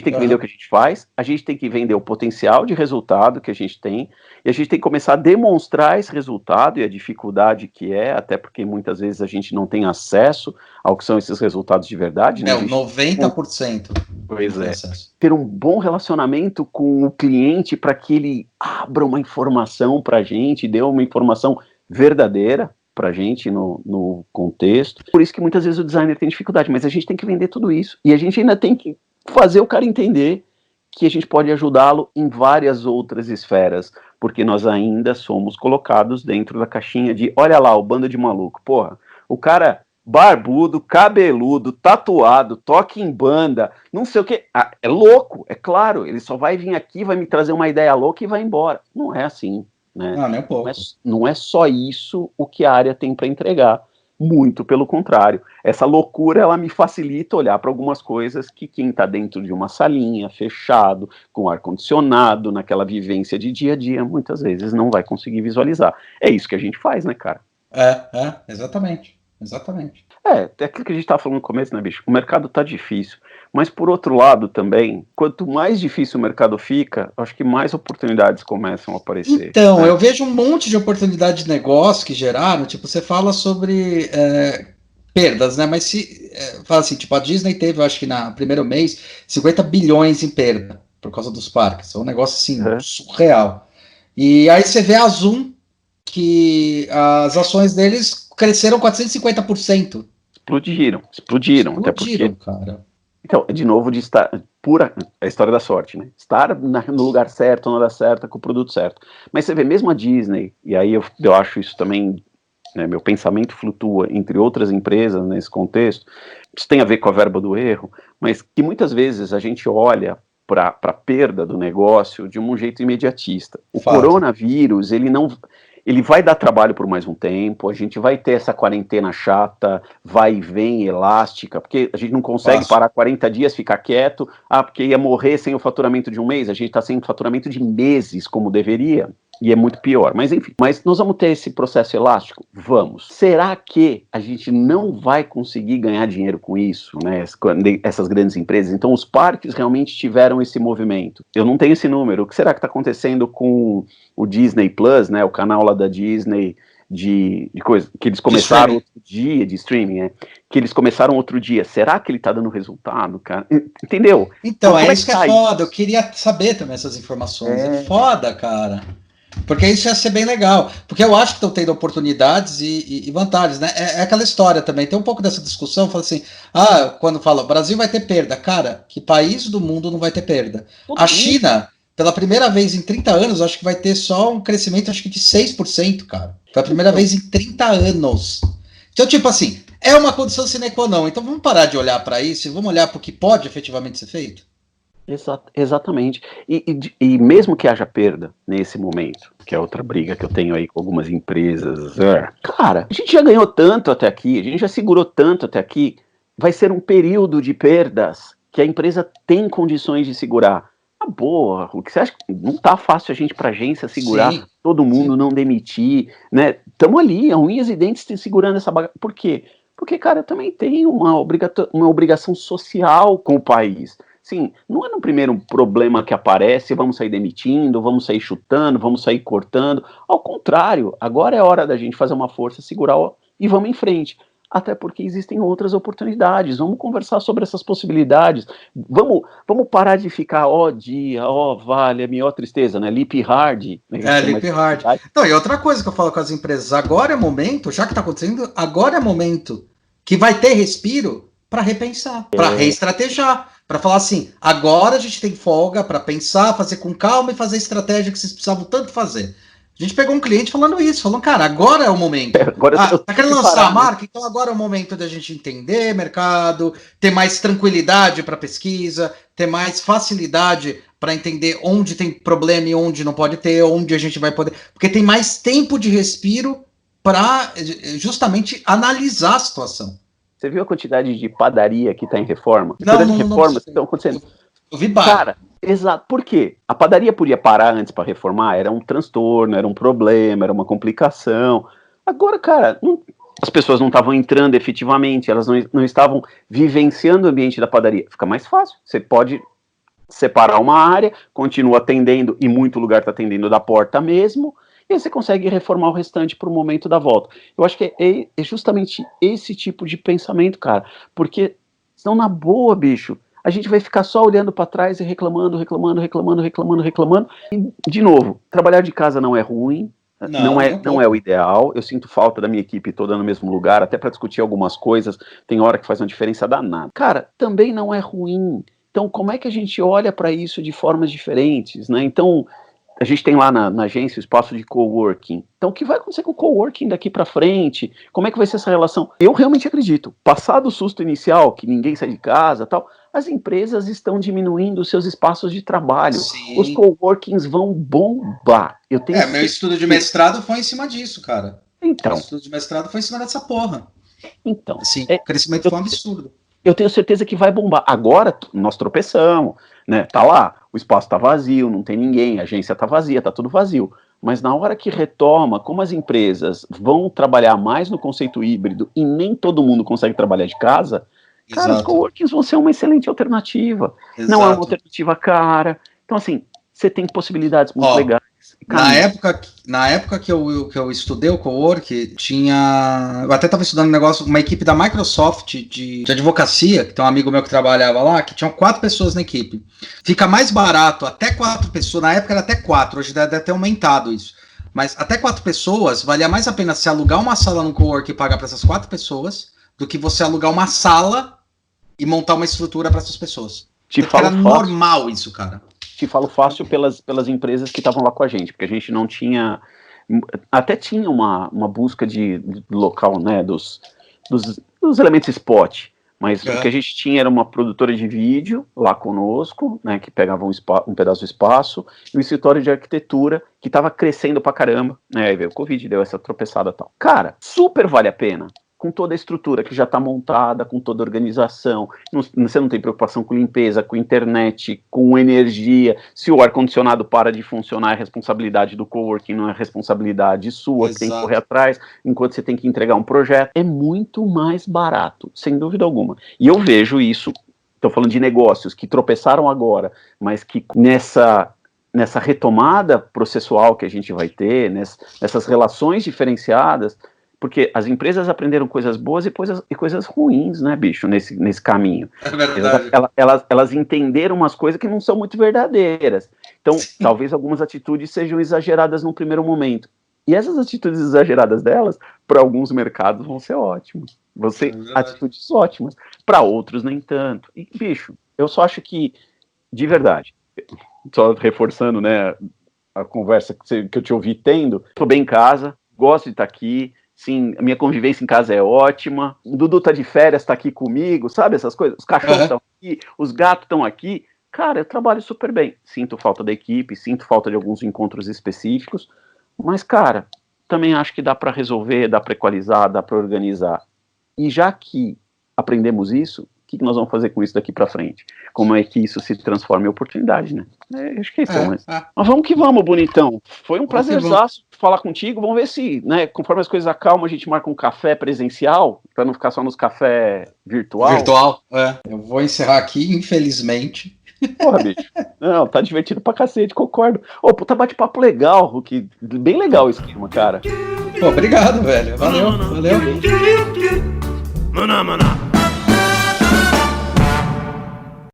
tem que vender o que a gente faz, a gente tem que vender o potencial de resultado que a gente tem, e a gente tem que começar a demonstrar esse resultado e a dificuldade que é, até porque muitas vezes a gente não tem acesso ao que são esses resultados de verdade. Né? 90%. Pois é. Ter um bom relacionamento com o cliente para que ele abra uma informação para a gente, dê uma informação verdadeira para a gente no contexto. Por isso que muitas vezes o designer tem dificuldade, mas a gente tem que vender tudo isso. E a gente ainda tem que fazer o cara entender que a gente pode ajudá-lo em várias outras esferas, porque nós ainda somos colocados dentro da caixinha de, olha lá, o bando de maluco, porra, o cara barbudo, cabeludo, tatuado, toca em banda, não sei o que, é louco, é claro, ele só vai vir aqui, vai me trazer uma ideia louca e vai embora. Não é assim, né? Não, nem um pouco. Não é só isso o que a área tem para entregar. Muito pelo contrário. Essa loucura, ela me facilita olhar para algumas coisas que quem está dentro de uma salinha, fechado, com ar-condicionado, naquela vivência de dia a dia, muitas vezes não vai conseguir visualizar. É isso que a gente faz, né, cara? Exatamente. exatamente. É aquilo que a gente estava falando no começo, né, bicho? O mercado tá difícil. Mas, por outro lado, também, quanto mais difícil o mercado fica, acho que mais oportunidades começam a aparecer. Então, Né? eu vejo um monte de oportunidade de negócio que geraram, tipo, você fala sobre perdas, né? Mas se fala assim, tipo, a Disney teve, eu acho que no primeiro mês, 50 bilhões em perda por causa dos parques. É um negócio assim, surreal. E aí você vê a Zoom, que as ações deles cresceram 450%. Explodiram, até porque. Explodiram, cara. Então, de novo, de estar pura a história da sorte, né? Estar no lugar certo, na hora certa, com o produto certo. Mas você vê, mesmo a Disney, e aí eu acho isso também, né, meu pensamento flutua entre outras empresas nesse contexto, isso tem a ver com a verba do erro, mas que muitas vezes a gente olha para a perda do negócio de um jeito imediatista. O coronavírus, ele vai dar trabalho por mais um tempo, a gente vai ter essa quarentena chata, vai e vem, elástica, porque a gente não consegue parar 40 dias, ficar quieto, porque ia morrer sem o faturamento de um mês, a gente está sem faturamento de meses, como deveria, e é muito pior, mas enfim. Mas nós vamos ter esse processo elástico? Vamos. Será que a gente não vai conseguir ganhar dinheiro com isso, né, essas grandes empresas? Então os parques realmente tiveram esse movimento. Eu não tenho esse número. O que será que está acontecendo com o Disney Plus, né, o canal lá da Disney de coisa, que eles começaram outro dia, de streaming, né, que eles começaram outro dia. Será que ele tá dando resultado, cara? Entendeu? Então, é isso que é foda. Eu queria saber também essas informações. É foda, cara. Porque isso ia ser bem legal. Porque eu acho que estão tendo oportunidades e vantagens, né? É aquela história também. Tem um pouco dessa discussão, fala assim, quando fala, o Brasil vai ter perda. Cara, que país do mundo não vai ter perda? A China, pela primeira vez em 30 anos, acho que vai ter só um crescimento, acho que de 6%, cara. Foi a primeira vez em 30 anos. Então, tipo assim, é uma condição sine qua non. Então vamos parar de olhar para isso e vamos olhar para o que pode efetivamente ser feito? Exatamente. E mesmo que haja perda nesse momento, que é outra briga que eu tenho aí com algumas empresas, cara, a gente já ganhou tanto até aqui, a gente já segurou tanto até aqui, vai ser um período de perdas que a empresa tem condições de segurar. Boa, o que você acha que não tá fácil a gente pra agência segurar todo mundo, não demitir, né? Estamos ali, a unhas e dentes segurando essa bagagem. Por quê? Porque, cara, eu também tenho uma obrigação social com o país. Sim, não é no primeiro problema que aparece, vamos sair demitindo, vamos sair chutando, vamos sair cortando. Ao contrário, agora é hora da gente fazer uma força, segurar e vamos em frente. Até porque existem outras oportunidades. Vamos conversar sobre essas possibilidades. Vamos parar de ficar, dia, vale, a minha tristeza, né? Lip hard. Né? Lip hard. Não, e outra coisa que eu falo com as empresas, agora é momento, já que está acontecendo, agora é momento que vai ter respiro para repensar, para reestrategiar, para falar assim, agora a gente tem folga para pensar, fazer com calma e fazer a estratégia que vocês precisavam tanto fazer. A gente pegou um cliente falando isso, falando, cara, agora é o momento. Tá querendo lançar a marca? Então agora é o momento da gente entender mercado, ter mais tranquilidade para pesquisa, ter mais facilidade para entender onde tem problema e onde não pode ter, onde a gente vai poder. Porque tem mais tempo de respiro para justamente analisar a situação. Você viu a quantidade de padaria que está em reforma? Não, reformas que estão acontecendo. Eu vi bar. Cara, exato. Por quê? A padaria podia parar antes para reformar, era um transtorno, era um problema, era uma complicação. Agora, cara, as pessoas não estavam entrando efetivamente, elas não estavam vivenciando o ambiente da padaria. Fica mais fácil. Você pode separar uma área, continua atendendo, e muito lugar está atendendo da porta mesmo, e aí você consegue reformar o restante para o momento da volta. Eu acho que é justamente esse tipo de pensamento, cara, porque senão, na boa, bicho, a gente vai ficar só olhando para trás e reclamando, e, de novo, trabalhar de casa não é ruim, não é o ideal. Eu sinto falta da minha equipe toda no mesmo lugar, até para discutir algumas coisas, tem hora que faz uma diferença danada. Cara, também não é ruim. Então, como é que a gente olha para isso de formas diferentes, né? Então, a gente tem lá na agência o espaço de coworking. Então, o que vai acontecer com o coworking daqui para frente? Como é que vai ser essa relação? Eu realmente acredito, passado o susto inicial, que ninguém sai de casa, tal, as empresas estão diminuindo os seus espaços de trabalho. Sim. Os coworkings vão bombar. Meu estudo de mestrado foi em cima disso, cara. Então. Meu estudo de mestrado foi em cima dessa porra. Então. Assim, o crescimento foi um absurdo. Eu tenho certeza que vai bombar. Agora, nós tropeçamos, né? Tá lá, o espaço tá vazio, não tem ninguém, a agência tá vazia, tá tudo vazio. mas na hora que retoma, como as empresas vão trabalhar mais no conceito híbrido e nem todo mundo consegue trabalhar de casa, cara, os coworkings vão ser uma excelente alternativa. Exato. Não é uma alternativa cara. Então, assim, você tem possibilidades muito legais. Na época que eu estudei o cowork, eu até estava estudando uma equipe da Microsoft de advocacia, que tem um amigo meu que trabalhava lá, que tinham 4 pessoas na equipe. Fica mais barato, até 4 pessoas, na época era até 4, hoje deve ter aumentado isso. Mas até 4 pessoas, valia mais a pena se alugar uma sala no cowork e pagar para essas 4 pessoas, do que você alugar uma sala e montar uma estrutura para essas pessoas. Era normal isso, cara. Te falo fácil pelas empresas que estavam lá com a gente, porque a gente não tinha, até tinha uma busca de local, né, dos elementos spot, mas o que a gente tinha era uma produtora de vídeo lá conosco, né, que pegava um pedaço do espaço, e um escritório de arquitetura que estava crescendo pra caramba, né, aí veio o Covid, deu essa tropeçada e tal. Cara, super vale a pena. Com toda a estrutura que já está montada, com toda a organização, você não tem preocupação com limpeza, com internet, com energia. Se o ar-condicionado para de funcionar, é responsabilidade do coworking, não é responsabilidade sua, que tem que correr atrás, enquanto você tem que entregar um projeto. É muito mais barato, sem dúvida alguma. E eu vejo isso, estou falando de negócios que tropeçaram agora, mas que nessa retomada processual que a gente vai ter, nessas relações diferenciadas, porque as empresas aprenderam coisas boas e coisas ruins, né, bicho, nesse caminho. É verdade. Elas entenderam umas coisas que não são muito verdadeiras. Então, talvez algumas atitudes sejam exageradas num primeiro momento. E essas atitudes exageradas delas, para alguns mercados, vão ser ótimas. Vão ser atitudes ótimas. Para outros, nem tanto. E, bicho, eu só acho que, de verdade, só reforçando, né, a conversa que eu te ouvi tendo, tô bem em casa, gosto de estar aqui. Sim, a minha convivência em casa é ótima. O Dudu tá de férias, tá aqui comigo, sabe essas coisas? Os cachorros estão aqui, os gatos estão aqui. Cara, eu trabalho super bem. Sinto falta da equipe, sinto falta de alguns encontros específicos. Mas, cara, também acho que dá para resolver, dá para equalizar, dá para organizar. E já que aprendemos isso, o que nós vamos fazer com isso daqui para frente? Como é que isso se transforma em oportunidade, né? Acho que é isso. Mas vamos que vamos, bonitão. Foi um prazerzaço falar contigo. Vamos ver se, né, conforme as coisas acalmam, a gente marca um café presencial, para não ficar só nos café virtual. Eu vou encerrar aqui, infelizmente. Porra, bicho. Não, tá divertido pra cacete, concordo. Puta bate-papo legal, Hulk. Bem legal o esquema, cara. Obrigado, velho. Valeu. Maná.